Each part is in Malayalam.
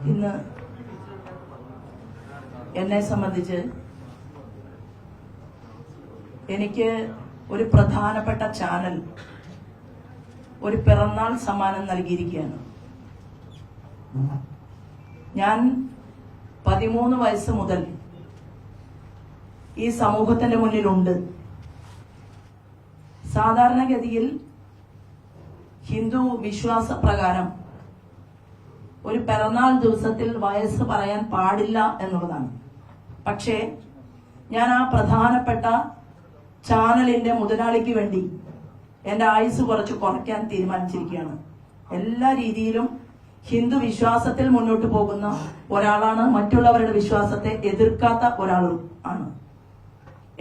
ഇന്ന് എന്നെ സംബന്ധിച്ച് എനിക്ക് ഒരു പ്രധാനപ്പെട്ട ചാനൽ ഒരു പിറന്നാൾ സമ്മാനം നൽകിയിരിക്കുകയാണ്. ഞാൻ 13 വയസ്സ് മുതൽ ഈ സമൂഹത്തിന്റെ മുന്നിലുണ്ട്. സാധാരണഗതിയിൽ ഹിന്ദു വിശ്വാസ പ്രകാരം ഒരു പിറന്നാൾ ദിവസത്തിൽ വയസ്സ് പറയാൻ പാടില്ല എന്നുള്ളതാണ്. പക്ഷേ ഞാൻ ആ പ്രധാനപ്പെട്ട ചാനലിന്റെ മുതലാളിക്ക് വേണ്ടി എന്റെ ആയുസ് കുറയ്ക്കാൻ തീരുമാനിച്ചിരിക്കുകയാണ്. എല്ലാ രീതിയിലും ഹിന്ദു വിശ്വാസത്തിൽ മുന്നോട്ട് പോകുന്ന ഒരാളാണ്, മറ്റുള്ളവരുടെ വിശ്വാസത്തെ എതിർക്കാത്ത ഒരാളും ആണ്.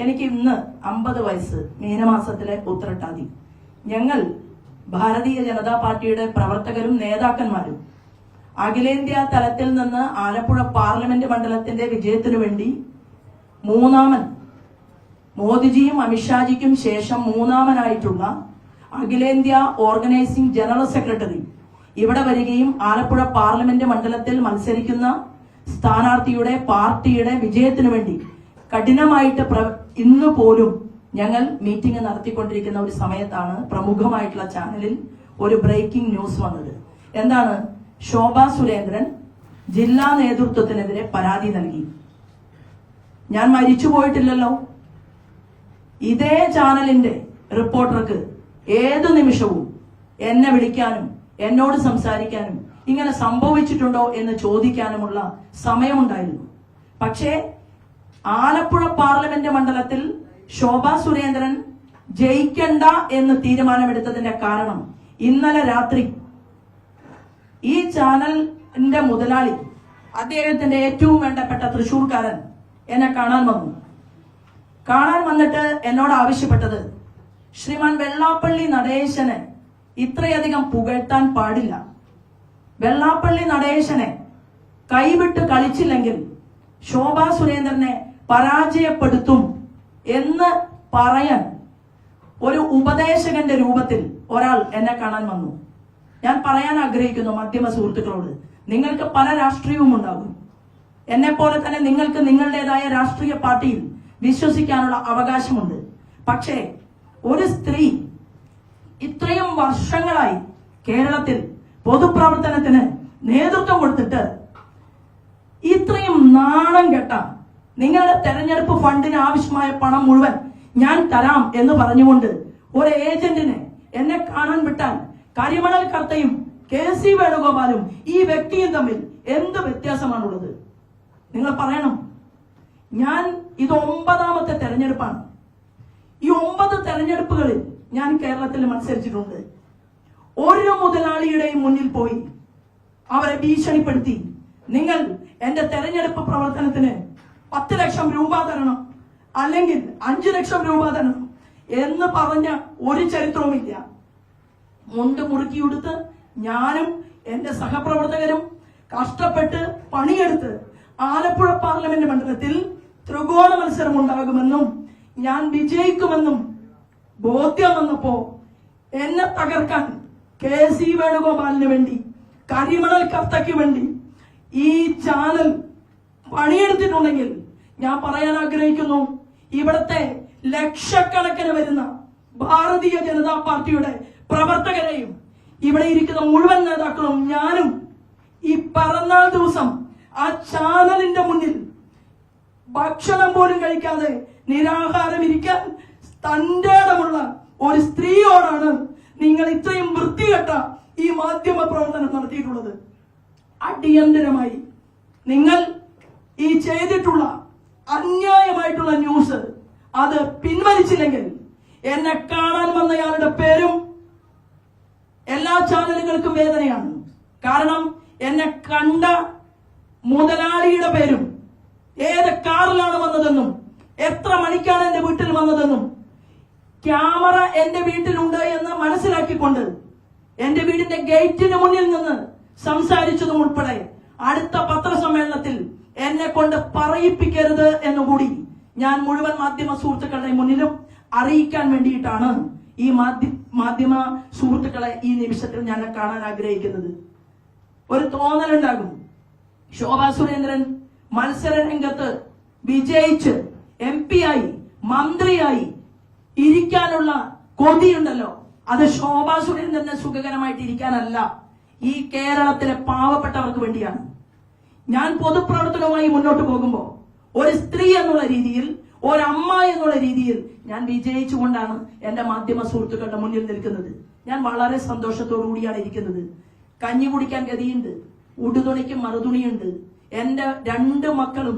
എനിക്ക് ഇന്ന് 50 വയസ്സ്, മീനമാസത്തിലെ ഉത്രട്ടാതി. ഞങ്ങൾ ഭാരതീയ ജനതാ പാർട്ടിയുടെ പ്രവർത്തകരും നേതാക്കന്മാരും അഖിലേന്ത്യാ തലത്തിൽ നിന്ന് ആലപ്പുഴ പാർലമെന്റ് മണ്ഡലത്തിന്റെ വിജയത്തിനു വേണ്ടി മോദിജിയും അമിത്ഷാജിക്കും ശേഷം മൂന്നാമനായിട്ടുള്ള അഖിലേന്ത്യാ ഓർഗനൈസിംഗ് ജനറൽ സെക്രട്ടറി ഇവിടെ വരികയും ആലപ്പുഴ പാർലമെന്റ് മണ്ഡലത്തിൽ മത്സരിക്കുന്ന സ്ഥാനാർത്ഥിയുടെ പാർട്ടിയുടെ വിജയത്തിനു വേണ്ടി കഠിനമായിട്ട് ഇന്ന് പോലും ഞങ്ങൾ മീറ്റിംഗ് നടത്തിക്കൊണ്ടിരിക്കുന്ന ഒരു സമയത്താണ് പ്രമുഖമായിട്ടുള്ള ചാനലിൽ ഒരു ബ്രേക്കിംഗ് ന്യൂസ് വന്നത്. എന്താണ്? ശോഭാ സുരേന്ദ്രൻ ജില്ലാ നേതൃത്വത്തിനെതിരെ പരാതി നൽകി. ഞാൻ മരിച്ചു പോയിട്ടില്ലല്ലോ. ഇതേ ചാനലിന്റെ റിപ്പോർട്ടർക്ക് ഏതു നിമിഷവും എന്നെ വിളിക്കാനും എന്നോട് സംസാരിക്കാനും ഇങ്ങനെ സംഭവിച്ചിട്ടുണ്ടോ എന്ന് ചോദിക്കാനുമുള്ള സമയമുണ്ടായിരുന്നു. പക്ഷേ ആലപ്പുഴ പാർലമെന്റ് മണ്ഡലത്തിൽ ശോഭാ സുരേന്ദ്രൻ ജയിക്കണ്ട എന്ന് തീരുമാനമെടുത്തതിന്റെ കാരണം ഇന്നലെ രാത്രി ഈ ചാനലിന്റെ മുതലാളി, അദ്ദേഹത്തിന്റെ ഏറ്റവും വേണ്ടപ്പെട്ട തൃശൂർക്കാരൻ എന്നെ കാണാൻ വന്നിട്ട് എന്നോട് ആവശ്യപ്പെട്ടത്, ശ്രീമാൻ വെള്ളാപ്പള്ളി നടേശനെ ഇത്രയധികം പുകഴ്ത്താൻ പാടില്ല. വെള്ളാപ്പള്ളി നടേശനെ കൈവിട്ട് കളിച്ചില്ലെങ്കിൽ ശോഭാ സുരേന്ദ്രനെ പരാജയപ്പെടുത്തും എന്ന് പറയാൻ ഒരു ഉപദേശകന്റെ രൂപത്തിൽ ഒരാൾ എന്നെ കാണാൻ വന്നു. ഞാൻ പറയാൻ ആഗ്രഹിക്കുന്നു മാധ്യമ സുഹൃത്തുക്കളോട്, നിങ്ങൾക്ക് പല രാഷ്ട്രീയവും ഉണ്ടാകും. എന്നെ പോലെ തന്നെ നിങ്ങൾക്ക് നിങ്ങളുടേതായ രാഷ്ട്രീയ പാർട്ടിയിൽ വിശ്വസിക്കാനുള്ള അവകാശമുണ്ട്. പക്ഷേ ഒരു സ്ത്രീ ഇത്രയും വർഷങ്ങളായി കേരളത്തിൽ പൊതുപ്രവർത്തനത്തിന് നേതൃത്വം കൊടുത്തിട്ട് ഇത്രയും നാണം കെട്ട, നിങ്ങളുടെ തെരഞ്ഞെടുപ്പ് ഫണ്ടിന് ആവശ്യമായ പണം മുഴുവൻ ഞാൻ തരാം എന്ന് പറഞ്ഞുകൊണ്ട് ഒരു ഏജന്റിനെ എന്നെ കാണാൻ വിട്ടാൽ കരിമണൽ കർത്തയും KC വേണുഗോപാലും ഈ വ്യക്തിയും തമ്മിൽ എന്ത് വ്യത്യാസമാണുള്ളത്? നിങ്ങൾ പറയണം. ഇത് 9ാമത്തെ തെരഞ്ഞെടുപ്പാണ്. ഈ 9 തെരഞ്ഞെടുപ്പുകളിൽ ഞാൻ കേരളത്തിൽ മത്സരിച്ചിട്ടുണ്ട്. ഒരു മുതലാളിയുടെയും മുന്നിൽ പോയി അവരെ ഭീഷണിപ്പെടുത്തി, നിങ്ങൾ എന്റെ തെരഞ്ഞെടുപ്പ് പ്രവർത്തനത്തിന് 10 ലക്ഷം രൂപ തരണം, അല്ലെങ്കിൽ 5 ലക്ഷം രൂപ തരണം എന്ന് പറഞ്ഞ ഒരു ചരിത്രവുമില്ല. മുണ്ട് മുറുക്കിയെടുത്ത് ഞാനും എന്റെ സഹപ്രവർത്തകരും കഷ്ടപ്പെട്ട് പണിയെടുത്ത് ആലപ്പുഴ പാർലമെന്റ് മണ്ഡലത്തിൽ ത്രികോണ മത്സരം ഉണ്ടാകുമെന്നും ഞാൻ വിജയിക്കുമെന്നും ബോധ്യം വന്നപ്പോ എന്നെ തകർക്കാൻ KC വേണുഗോപാലിന് വേണ്ടി, കരിമണൽ കർത്തയ്ക്ക് വേണ്ടി ഈ ചാനൽ പണിയെടുത്തിട്ടുണ്ടെങ്കിൽ ഞാൻ പറയാൻ ആഗ്രഹിക്കുന്നു, ഇവിടത്തെ ലക്ഷക്കണക്കിന് വരുന്ന ഭാരതീയ ജനതാ പാർട്ടിയുടെ പ്രവർത്തകരെയും ഇവിടെ ഇരിക്കുന്ന മുഴുവൻ നേതാക്കളും ഞാനും ഈ പിറന്നാൾ ദിവസം ആ ചാനലിന്റെ മുന്നിൽ ഭക്ഷണം പോലും കഴിക്കാതെ നിരാഹാരം ഇരിക്കാൻ തന്റെ ഇടമുള്ള ഒരു സ്ത്രീയോടാണ് നിങ്ങൾ ഇത്രയും വൃത്തികെട്ട ഈ മാധ്യമ പ്രവർത്തനം നടത്തിയിട്ടുള്ളത്. അടിയന്തരമായി നിങ്ങൾ ഈ ചെയ്തിട്ടുള്ള അന്യായമായിട്ടുള്ള ന്യൂസ് അത് പിൻവലിച്ചില്ലെങ്കിൽ എന്നെ കാണാൻ വന്നയാളുടെ പേരും എല്ലാ ചാനലുകൾക്കും വേദനയാണ്. കാരണം എന്നെ കണ്ട മുതലാളിയുടെ പേരും, ഏത് കാറിലാണ് വന്നതെന്നും എത്ര മണിക്കാണ് എന്റെ വീട്ടിൽ വന്നതെന്നും ക്യാമറ എന്റെ വീട്ടിലുണ്ട് എന്ന് മനസ്സിലാക്കിക്കൊണ്ട് എന്റെ വീടിന്റെ ഗേറ്റിന് മുന്നിൽ നിന്ന് സംസാരിച്ചതും ഉൾപ്പെടെ അടുത്ത പത്രസമ്മേളനത്തിൽ എന്നെ കൊണ്ട് പറയിപ്പിക്കരുത് എന്നുകൂടി ഞാൻ മുഴുവൻ മാധ്യമ സുഹൃത്തുക്കളുടെ മുന്നിലും അറിയിക്കാൻ വേണ്ടിയിട്ടാണ് ഈ മാധ്യമ സുഹൃത്തുക്കളെ ഈ നിമിഷത്തിൽ ഞാൻ കാണാൻ ആഗ്രഹിക്കുന്നത്. ഒരു തോന്നലുണ്ടാകും, ശോഭാ സുരേന്ദ്രൻ മത്സര രംഗത്ത് വിജയിച്ച് MP ആയി മന്ത്രിയായി ഇരിക്കാനുള്ള കൊതിയുണ്ടല്ലോ, അത് ശോഭാ സുരേന്ദ്രന് സുഖകരമായിട്ട് ഇരിക്കാനല്ല, ഈ കേരളത്തിലെ പാവപ്പെട്ടവർക്ക് വേണ്ടിയാണ്. ഞാൻ പൊതുപ്രവർത്തനവുമായി മുന്നോട്ട് പോകുമ്പോൾ ഒരു സ്ത്രീ എന്നുള്ള രീതിയിൽ, ഒരമ്മ എന്നുള്ള രീതിയിൽ ഞാൻ വിജയിച്ചുകൊണ്ടാണ് എന്റെ മാധ്യമ സുഹൃത്തുക്കളുടെ മുന്നിൽ നിൽക്കുന്നത്. ഞാൻ വളരെ സന്തോഷത്തോടു കൂടിയാണ് ഇരിക്കുന്നത്. കഞ്ഞി കുടിക്കാൻ ഗതിയുണ്ട്, ഉടുതുണിക്ക് മറുതുണിയുണ്ട്. എന്റെ 2 മക്കളും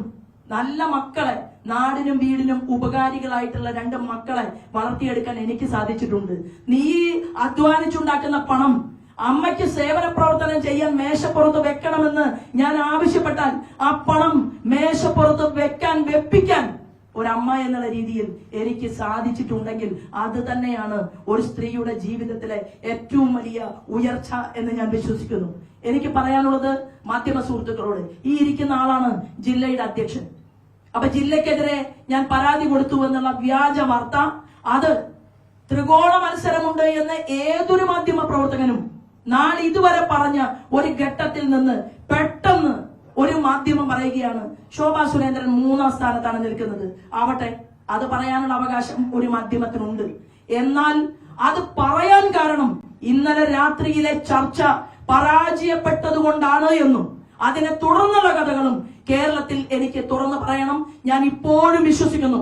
നല്ല മക്കളെ, നാടിനും വീടിനും ഉപകാരികളായിട്ടുള്ള 2 മക്കളെ വളർത്തിയെടുക്കാൻ എനിക്ക് സാധിച്ചിട്ടുണ്ട്. നീ അധ്വാനിച്ചുണ്ടാക്കുന്ന പണം അമ്മയ്ക്ക് സേവന പ്രവർത്തനം ചെയ്യാൻ മേശപ്പുറത്ത് വെക്കണമെന്ന് ഞാൻ ആവശ്യപ്പെട്ടാൽ ആ പണം മേശപ്പുറത്ത് വെപ്പിക്കാൻ ഒരമ്മ എന്നുള്ള രീതിയിൽ എനിക്ക് സാധിച്ചിട്ടുണ്ടെങ്കിൽ അത് തന്നെയാണ് ഒരു സ്ത്രീയുടെ ജീവിതത്തിലെ ഏറ്റവും വലിയ ഉയർച്ച എന്ന് ഞാൻ വിശ്വസിക്കുന്നു. എനിക്ക് പറയാനുള്ളത് മാധ്യമ സുഹൃത്തുക്കളോട്, ഈ ഇരിക്കുന്ന ആളാണ് ജില്ലയുടെ അധ്യക്ഷൻ. അപ്പൊ ജില്ലക്കെതിരെ ഞാൻ പരാതി കൊടുത്തു എന്നുള്ള വ്യാജ വാർത്ത, അത് ത്രികോണ മത്സരമുണ്ട് എന്ന് ഏതൊരു മാധ്യമ പ്രവർത്തകനും നാളെ ഇതുവരെ പറഞ്ഞ ഒരു ഘട്ടത്തിൽ നിന്ന് പെട്ടെന്ന് ഒരു മാധ്യമം പറയുകയാണ് ശോഭാ സുരേന്ദ്രൻ 3ാം സ്ഥാനത്താണ് നിൽക്കുന്നത്. ആവട്ടെ, അത് പറയാനുള്ള അവകാശം ഒരു മാധ്യമത്തിനുണ്ട്. എന്നാൽ അത് പറയാൻ കാരണം ഇന്നലെ രാത്രിയിലെ ചർച്ച പരാജയപ്പെട്ടതുകൊണ്ടാണ് എന്നും അതിനെ തുടർന്നുള്ള കഥകളും കേരളത്തിൽ എനിക്ക് തുറന്നു പറയണം. ഞാൻ ഇപ്പോഴും വിശ്വസിക്കുന്നു,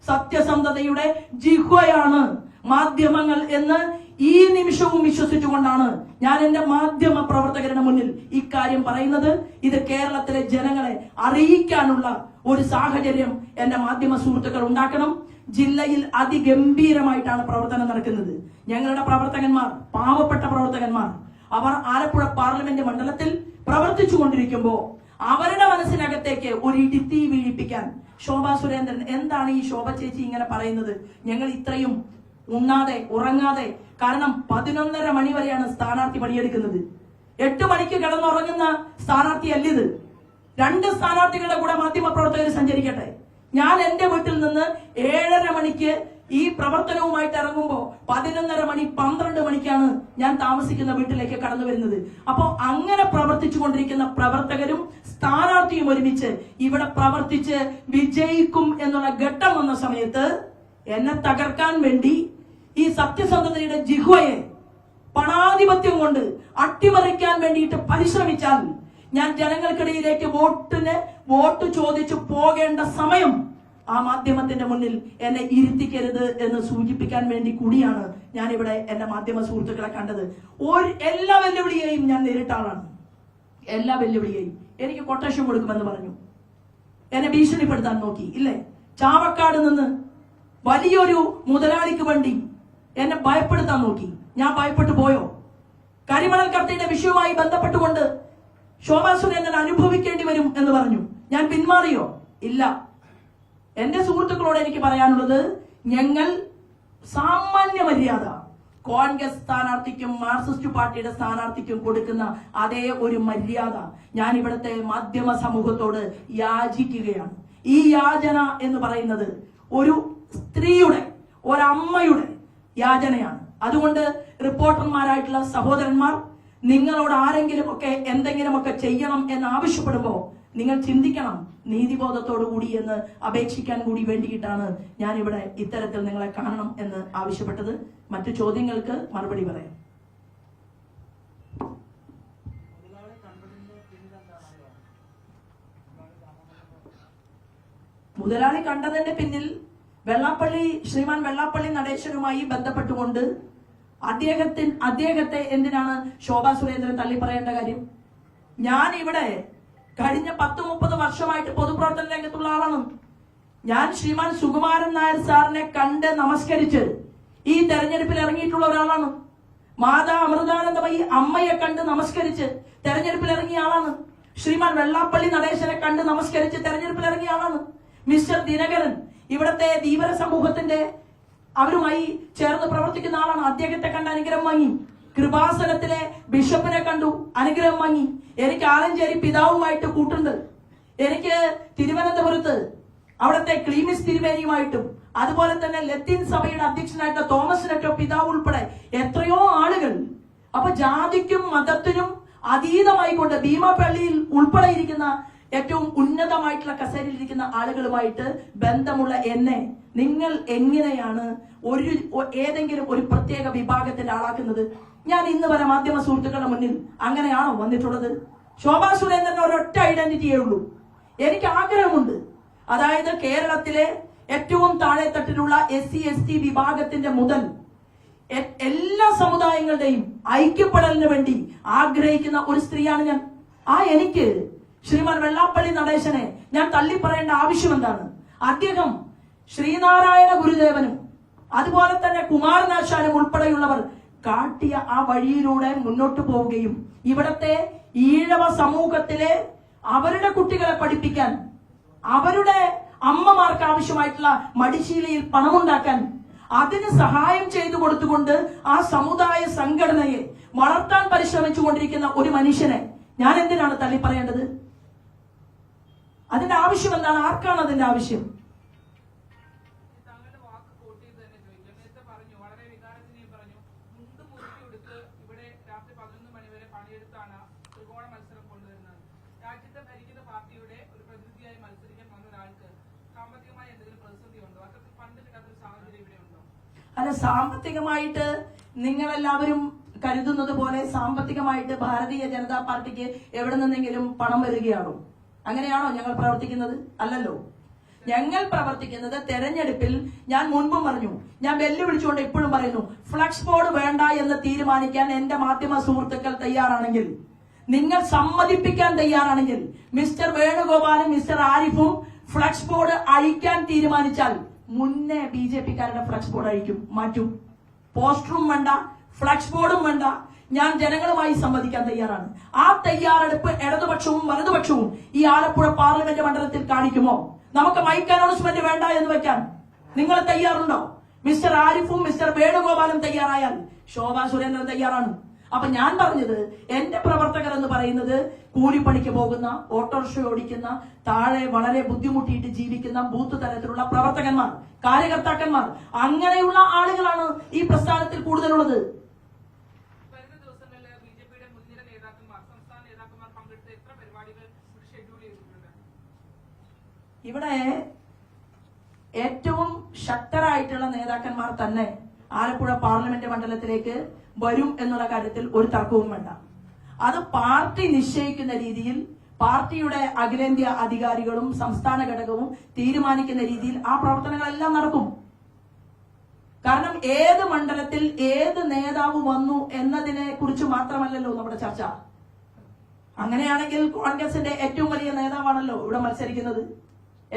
സത്യസന്ധതയുടെ ജിഹ്വയാണ് മാധ്യമങ്ങൾ എന്ന് ഈ നിമിഷവും വിശ്വസിച്ചുകൊണ്ടാണ് ഞാൻ എന്റെ മാധ്യമ പ്രവർത്തകരുടെ മുന്നിൽ ഇക്കാര്യം പറയുന്നത്. ഇത് കേരളത്തിലെ ജനങ്ങളെ അറിയിക്കാനുള്ള ഒരു സാഹചര്യം എന്റെ മാധ്യമ സുഹൃത്തുക്കൾ ഉണ്ടാക്കണം. ജില്ലയിൽ അതിഗംഭീരമായിട്ടാണ് പ്രവർത്തനം നടക്കുന്നത്. ഞങ്ങളുടെ പ്രവർത്തകന്മാർ, പാവപ്പെട്ട പ്രവർത്തകന്മാർ, അവർ ആലപ്പുഴ പാർലമെന്റ് മണ്ഡലത്തിൽ പ്രവർത്തിച്ചുകൊണ്ടിരിക്കുമ്പോൾ അവരുടെ മനസ്സിനകത്തേക്ക് ഒരു ഇടിത്തി വീഴിപ്പിക്കാൻ ശോഭാ സുരേന്ദ്രൻ, എന്താണ് ഈ ശോഭ ചേച്ചി ഇങ്ങനെ പറയുന്നത്, ഞങ്ങൾ ഇത്രയും ഉണ്ണാതെ ഉറങ്ങാതെ, കാരണം 11:30 മണി വരെയാണ് സ്ഥാനാർത്ഥി പണിയെടുക്കുന്നത്. 8 മണിക്ക് കിടന്നുറങ്ങുന്ന സ്ഥാനാർത്ഥി അല്ലിത്. 2 സ്ഥാനാർത്ഥികളുടെ കൂടെ മാധ്യമ പ്രവർത്തകർ സഞ്ചരിക്കട്ടെ. ഞാൻ എന്റെ വീട്ടിൽ നിന്ന് 7:30 മണിക്ക് ഈ പ്രവർത്തനവുമായിട്ട് ഇറങ്ങുമ്പോൾ 11:30 മണി 12 മണിക്കാണ് ഞാൻ താമസിക്കുന്ന വീട്ടിലേക്ക് കടന്നു വരുന്നത്. അപ്പോ അങ്ങനെ പ്രവർത്തിച്ചു കൊണ്ടിരിക്കുന്ന പ്രവർത്തകരും സ്ഥാനാർത്ഥിയും ഒരുമിച്ച് ഇവിടെ പ്രവർത്തിച്ച് വിജയിക്കും എന്നുള്ള ഘട്ടം വന്ന സമയത്ത് എന്നെ തകർക്കാൻ വേണ്ടി ഈ സത്യസന്ധതയുടെ ജിഹ്വയെ പണാധിപത്യം കൊണ്ട് അട്ടിമറിക്കാൻ വേണ്ടിയിട്ട് പരിശ്രമിച്ചാൽ ഞാൻ ജനങ്ങൾക്കിടയിലേക്ക് വോട്ട് ചോദിച്ചു പോകേണ്ട സമയം ആ മാധ്യമത്തിന്റെ മുന്നിൽ എന്നെ ഇരുത്തിക്കരുത് എന്ന് സൂചിപ്പിക്കാൻ വേണ്ടി കൂടിയാണ് ഞാൻ ഇവിടെ എന്റെ മാധ്യമ സുഹൃത്തുക്കളെ കണ്ടത്. എല്ലാ വെല്ലുവിളിയെയും ഞാൻ നേരിട്ട ആളാണ്. എല്ലാ വെല്ലുവിളിയെയും എനിക്ക് കൊട്ടേഷൻ കൊടുക്കുമെന്ന് പറഞ്ഞു, എന്നെ ഭീഷണിപ്പെടുത്താൻ നോക്കി, ഇല്ലേ? ചാവക്കാട് നിന്ന് വലിയൊരു മുതലാളിക്ക് വേണ്ടി എന്നെ ഭയപ്പെടുത്താൻ നോക്കി. ഞാൻ ഭയപ്പെട്ടു പോയോ? കരിമണൽ കർത്തയുടെ വിഷയവുമായി ബന്ധപ്പെട്ടുകൊണ്ട് ശോഭാ സുരേന്ദ്രൻ അനുഭവിക്കേണ്ടി വരും എന്ന് പറഞ്ഞു. ഞാൻ പിന്മാറിയോ? ഇല്ല. എന്റെ സുഹൃത്തുക്കളോട് എനിക്ക് പറയാനുള്ളത്, ഞങ്ങൾ സാമാന്യ മര്യാദ കോൺഗ്രസ് സ്ഥാനാർത്ഥിക്കും മാർക്സിസ്റ്റ് പാർട്ടിയുടെ സ്ഥാനാർത്ഥിക്കും കൊടുക്കുന്ന അതേ ഒരു മര്യാദ ഞാൻ ഇവിടുത്തെ മാധ്യമ സമൂഹത്തോട് യാചിക്കുകയാണ്. ഈ യാചന എന്ന് പറയുന്നത് ഒരു സ്ത്രീയുടെ, ഒരമ്മയുടെ യാചനയാണ്. അതുകൊണ്ട് റിപ്പോർട്ടർമാരായിട്ടുള്ള സഹോദരന്മാർ, നിങ്ങളോട് ആരെങ്കിലും ഒക്കെ എന്തെങ്കിലുമൊക്കെ ചെയ്യണം എന്ന് ആവശ്യപ്പെടുമ്പോൾ നിങ്ങൾ ചിന്തിക്കണം നീതിബോധത്തോടു കൂടി എന്ന് അപേക്ഷിക്കാൻ കൂടി വേണ്ടിയിട്ടാണ് ഞാൻ ഇവിടെ ഇത്തരത്തിൽ നിങ്ങളെ കാണണം എന്ന് ആവശ്യപ്പെട്ടത്. മറ്റു ചോദ്യങ്ങൾക്ക് മറുപടി പറയാം. മുതലാളി കണ്ടതിന്റെ പിന്നിൽ ശ്രീമാൻ വെള്ളാപ്പള്ളി നടേശനുമായി ബന്ധപ്പെട്ടുകൊണ്ട് അദ്ദേഹത്തെ എന്തിനാണ് ശോഭാ സുരേന്ദ്രൻ തള്ളി പറയേണ്ട കാര്യം? ഞാൻ ഇവിടെ കഴിഞ്ഞ 10-30 വർഷമായിട്ട് പൊതുപ്രവർത്തന രംഗത്തുള്ള ആളാണ്. ഞാൻ ശ്രീമാൻ സുകുമാരൻ നായർ സാറിനെ കണ്ട് നമസ്കരിച്ച് ഈ തെരഞ്ഞെടുപ്പിൽ ഇറങ്ങിയിട്ടുള്ള ഒരാളാണ്. മാതാ അമൃതാനന്ദമയി അമ്മയെ കണ്ട് നമസ്കരിച്ച് തെരഞ്ഞെടുപ്പിൽ ഇറങ്ങിയ ആളാണ്. ശ്രീമാൻ വെള്ളാപ്പള്ളി നടേശനെ കണ്ട് നമസ്കരിച്ച് തെരഞ്ഞെടുപ്പിൽ ഇറങ്ങിയ ആളാണ്. മിസ്റ്റർ ദിനകരൻ ഇവിടത്തെ ധീവര സമൂഹത്തിന്റെ അവരുമായി ചേർന്ന് പ്രവർത്തിക്കുന്ന ആളാണ്. അദ്ദേഹത്തെ കണ്ട് അനുഗ്രഹം വാങ്ങി. കൃപാസനത്തിലെ ബിഷപ്പിനെ കണ്ടു, അനുഗ്രഹം വാങ്ങി. എനിക്ക് ആലഞ്ചേരി പിതാവുമായിട്ട് കൂട്ടുണ്ട്. എനിക്ക് തിരുവനന്തപുരത്ത് അവിടുത്തെ ക്ലീമിസ് തിരുമേനിയുമായിട്ടും അതുപോലെ തന്നെ ലത്തീൻ സഭയുടെ അധ്യക്ഷനായിട്ടുള്ള തോമസ് നെറ്റോ പിതാവ് ഉൾപ്പെടെ എത്രയോ ആളുകൾ. അപ്പൊ ജാതിക്കും മതത്തിനും അതീതമായിക്കൊണ്ട് ഭീമാപള്ളിയിൽ ഉൾപ്പെടെ ഇരിക്കുന്ന ഏറ്റവും ഉന്നതമായിട്ടുള്ള കസേരയിൽ ഇരിക്കുന്ന ആളുകളുമായിട്ട് ബന്ധമുള്ള എന്നെ നിങ്ങൾ എങ്ങനെയാണ് ഏതെങ്കിലും ഒരു പ്രത്യേക വിഭാഗത്തിന്റെ ആളാക്കുന്നത്? ഞാൻ ഇന്ന് വരെ മാധ്യമ സുഹൃത്തുക്കളുടെ മുന്നിൽ അങ്ങനെയാണോ വന്നിട്ടുള്ളത്? ശോഭാ സുരേന്ദ്രൻ ഒരൊറ്റ ഐഡന്റിറ്റിയേ ഉള്ളൂ. എനിക്ക് ആഗ്രഹമുണ്ട്, അതായത് കേരളത്തിലെ ഏറ്റവും താഴെത്തട്ടിലുള്ള SC ST വിഭാഗത്തിന്റെ മുതൽ എല്ലാ സമുദായങ്ങളുടെയും ഐക്യപ്പെടലിന് വേണ്ടി ആഗ്രഹിക്കുന്ന ഒരു സ്ത്രീയാണ് ഞാൻ. എനിക്ക് ശ്രീമാൻ വെള്ളാപ്പള്ളി നടേശനെ ഞാൻ തള്ളിപ്പറയേണ്ട ആവശ്യം എന്താണ്? അദ്ദേഹം ശ്രീനാരായണ ഗുരുദേവനും അതുപോലെ തന്നെ കുമാരനാശാനും ഉൾപ്പെടെയുള്ളവർ കാട്ടിയ ആ വഴിയിലൂടെ മുന്നോട്ട് പോവുകയും ഇവിടത്തെ ഈഴവ സമൂഹത്തിലെ അവരുടെ കുട്ടികളെ പഠിപ്പിക്കാൻ, അവരുടെ അമ്മമാർക്ക് ആവശ്യമായിട്ടുള്ള മടിശീലയിൽ പണമുണ്ടാക്കാൻ അതിന് സഹായം ചെയ്തു കൊടുത്തുകൊണ്ട് ആ സമുദായ സംഘടനയെ വളർത്താൻ പരിശ്രമിച്ചു കൊണ്ടിരിക്കുന്ന ഒരു മനുഷ്യനെ ഞാൻ എന്തിനാണ് തള്ളി പറയേണ്ടത്? അതിന്റെ ആവശ്യം എന്താണ്? ആർക്കാണ് അതിന്റെ ആവശ്യം? അല്ല, സാമ്പത്തികമായിട്ട് നിങ്ങളെല്ലാവരും കരുതുന്നത് പോലെ സാമ്പത്തികമായിട്ട് ഭാരതീയ ജനതാ പാർട്ടിക്ക് എവിടെ നിന്നെങ്കിലും പണം വരികയാണോ? അങ്ങനെയാണോ ഞങ്ങൾ പ്രവർത്തിക്കുന്നത്? അല്ലല്ലോ. ഞങ്ങൾ പ്രവർത്തിക്കുന്നത് തെരഞ്ഞെടുപ്പിൽ, ഞാൻ മുൻപും പറഞ്ഞു, ഞാൻ വെല്ലുവിളിച്ചുകൊണ്ട് ഇപ്പോഴും പറയുന്നു, ഫ്ലക്സ് ബോർഡ് വേണ്ട എന്ന് തീരുമാനിക്കാൻ എന്റെ മാധ്യമ സുഹൃത്തുക്കൾ തയ്യാറാണെങ്കിൽ, നിങ്ങൾ സമ്മതിപ്പിക്കാൻ തയ്യാറാണെങ്കിൽ, മിസ്റ്റർ വേണുഗോപാലും മിസ്റ്റർ ആരിഫും ഫ്ലക്സ് ബോർഡ് അഴിക്കാൻ തീരുമാനിച്ചാൽ മുന്നേ BJP-കാരുടെ ഫ്ലക്സ് ബോർഡ് അഴിക്കും, മാറ്റും. പോസ്റ്ററും വേണ്ട, ഫ്ലക്സ് ബോർഡും വേണ്ട. ഞാൻ ജനങ്ങളുമായി സംവദിക്കാൻ തയ്യാറാണ്. ആ തയ്യാറെടുപ്പ് ഇടതുപക്ഷവും വലതുപക്ഷവും ഈ ആലപ്പുഴ പാർലമെന്റ് മണ്ഡലത്തിൽ കാണിക്കുമോ? നമുക്ക് മൈക്ക് അനൗൺസ്മെന്റ് വേണ്ട എന്ന് വെക്കാൻ നിങ്ങൾ തയ്യാറുണ്ടോ? മിസ്റ്റർ ആരിഫും മിസ്റ്റർ വേണുഗോപാലും തയ്യാറായാൽ ശോഭാ സുരേന്ദ്രൻ തയ്യാറാണ്. അപ്പൊ ഞാൻ പറഞ്ഞത്, എന്റെ പ്രവർത്തകർ എന്ന് പറയുന്നത് കൂലിപ്പണിക്ക് പോകുന്ന, ഓട്ടോറിക്ഷ ഓടിക്കുന്ന, താഴെ വളരെ ബുദ്ധിമുട്ടിയിട്ട് ജീവിക്കുന്ന ബൂത്ത് തലത്തിലുള്ള പ്രവർത്തകന്മാർ, കാര്യകർത്താക്കന്മാർ, അങ്ങനെയുള്ള ആളുകളാണ് ഈ പ്രസ്ഥാനത്തിൽ കൂടുതലുള്ളത്. ഇവിടെ ഏറ്റവും ശക്തരായിട്ടുള്ള നേതാക്കന്മാർ തന്നെ ആലപ്പുഴ പാർലമെന്റ് മണ്ഡലത്തിലേക്ക് വരും എന്നുള്ള കാര്യത്തിൽ ഒരു തർക്കവും വേണ്ട. അത് പാർട്ടി നിശ്ചയിക്കുന്ന രീതിയിൽ, പാർട്ടിയുടെ അഖിലേന്ത്യാ അധികാരികളും സംസ്ഥാന ഘടകവും തീരുമാനിക്കുന്ന രീതിയിൽ ആ പ്രവർത്തനങ്ങളെല്ലാം നടക്കും. കാരണം ഏത് മണ്ഡലത്തിൽ ഏത് നേതാവ് വന്നു എന്നതിനെ കുറിച്ച് മാത്രമല്ലല്ലോ നമ്മുടെ ചർച്ച. അങ്ങനെയാണെങ്കിൽ കോൺഗ്രസിന്റെ ഏറ്റവും വലിയ നേതാവാണല്ലോ ഇവിടെ മത്സരിക്കുന്നത്.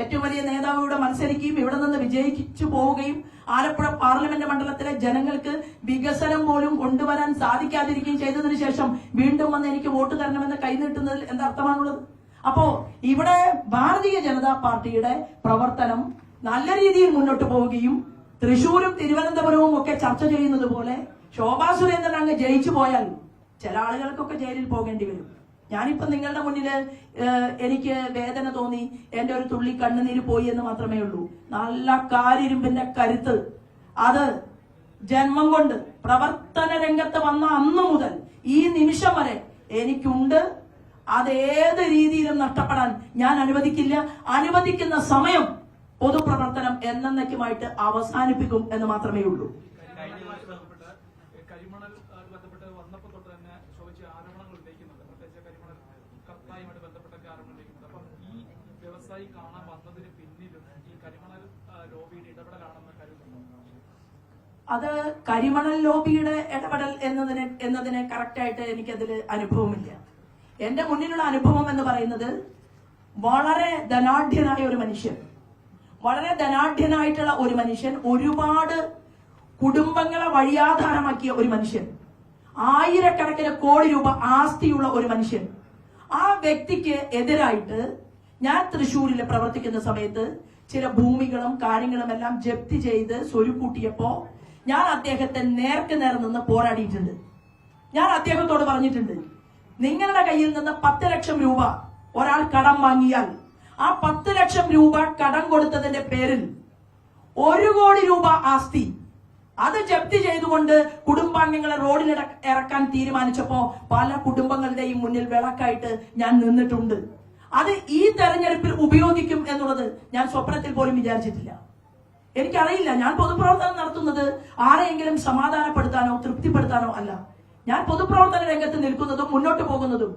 ഏറ്റവും വലിയ നേതാവ് ഇവിടെ മത്സരിക്കുകയും ഇവിടെ നിന്ന് വിജയിച്ചു പോവുകയും ആലപ്പുഴ പാർലമെന്റ് മണ്ഡലത്തിലെ ജനങ്ങൾക്ക് വികസനം പോലും കൊണ്ടുവരാൻ സാധിക്കാതിരിക്കുകയും ചെയ്തതിനു ശേഷം വീണ്ടും വന്ന് എനിക്ക് വോട്ട് തരണമെന്ന് കൈനീട്ടുന്നതിൽ എന്തർത്ഥമാണുള്ളത്? അപ്പോ ഇവിടെ ഭാരതീയ ജനതാ പാർട്ടിയുടെ പ്രവർത്തനം നല്ല രീതിയിൽ മുന്നോട്ട് പോവുകയും തൃശൂരും തിരുവനന്തപുരവും ഒക്കെ ചർച്ച ചെയ്യുന്നത് പോലെ ശോഭാ സുരേന്ദ്രൻ അങ്ങ് ജയിച്ചു പോയാൽ ചില ആളുകൾക്കൊക്കെ ജയിലിൽ പോകേണ്ടി വരും. ഞാനിപ്പോ നിങ്ങളുടെ മുന്നില് എനിക്ക് വേദന തോന്നി, എന്റെ ഒരു തുള്ളി കണ്ണുനീര് പോയി എന്ന് മാത്രമേ ഉള്ളൂ. നല്ല കാരിരുമ്പിന്റെ കരുത്ത് അത് ജന്മം കൊണ്ട് പ്രവർത്തന രംഗത്ത് വന്ന അന്നു മുതൽ ഈ നിമിഷം വരെ എനിക്കുണ്ട്. അതേത് രീതിയിലും നഷ്ടപ്പെടാൻ ഞാൻ അനുവദിക്കില്ല. അനുവദിക്കുന്ന സമയം പൊതുപ്രവർത്തനം എന്നേക്കുമായിട്ട് അവസാനിപ്പിക്കും എന്ന് മാത്രമേ ഉള്ളൂ. അത് കരിമണൽ ലോബിയുടെ ഇടപെടൽ എന്നതിന് കറക്റ്റായിട്ട് എനിക്കതിൽ അനുഭവമില്ല. എന്റെ മുന്നിലുള്ള അനുഭവം എന്ന് പറയുന്നത് വളരെ ധനാഢ്യനായ ഒരു മനുഷ്യൻ, വളരെ ധനാഢ്യനായിട്ടുള്ള ഒരു മനുഷ്യൻ, ഒരുപാട് കുടുംബങ്ങളെ വഴിയാധാരമാക്കിയ ഒരു മനുഷ്യൻ, ആയിരക്കണക്കിന് കോടി രൂപ ആസ്തിയുള്ള ഒരു മനുഷ്യൻ. ആ വ്യക്തിക്ക് എതിരായിട്ട് ഞാൻ തൃശ്ശൂരിൽ പ്രവർത്തിക്കുന്ന സമയത്ത് ചില ഭൂമികളും കാര്യങ്ങളും എല്ലാം ജപ്തി ചെയ്ത് സ്വരുക്കൂട്ടിയപ്പോ ഞാൻ അദ്ദേഹത്തെ നേർക്ക് നേർ നിന്ന് പോരാടിയിട്ടുണ്ട്. ഞാൻ അദ്ദേഹത്തോട് പറഞ്ഞിട്ടുണ്ട്, നിങ്ങളുടെ കയ്യിൽ നിന്ന് 10 ലക്ഷം രൂപ ഒരാൾ കടം വാങ്ങിയാൽ ആ 10 ലക്ഷം രൂപ കടം കൊടുത്തതിന്റെ പേരിൽ 1 കോടി രൂപ ആസ്തി അത് ജപ്തി ചെയ്തുകൊണ്ട് കുടുംബാംഗങ്ങളെ റോഡിൽ ഇറക്കാൻ തീരുമാനിച്ചപ്പോ പല കുടുംബങ്ങളുടെയും മുന്നിൽ വിളക്കായിട്ട് ഞാൻ നിന്നിട്ടുണ്ട്. അത് ഈ തെരഞ്ഞെടുപ്പിൽ ഉപയോഗിക്കും എന്നുള്ളത് ഞാൻ സ്വപ്നത്തിൽ പോലും വിചാരിച്ചിട്ടില്ല. എനിക്കറിയില്ല, ഞാൻ പൊതുപ്രവർത്തനം നടത്തുന്നത് ആരെയെങ്കിലും സമാധാനപ്പെടുത്താനോ തൃപ്തിപ്പെടുത്താനോ അല്ല. ഞാൻ പൊതുപ്രവർത്തന രംഗത്ത് നിൽക്കുന്നതും മുന്നോട്ട് പോകുന്നതും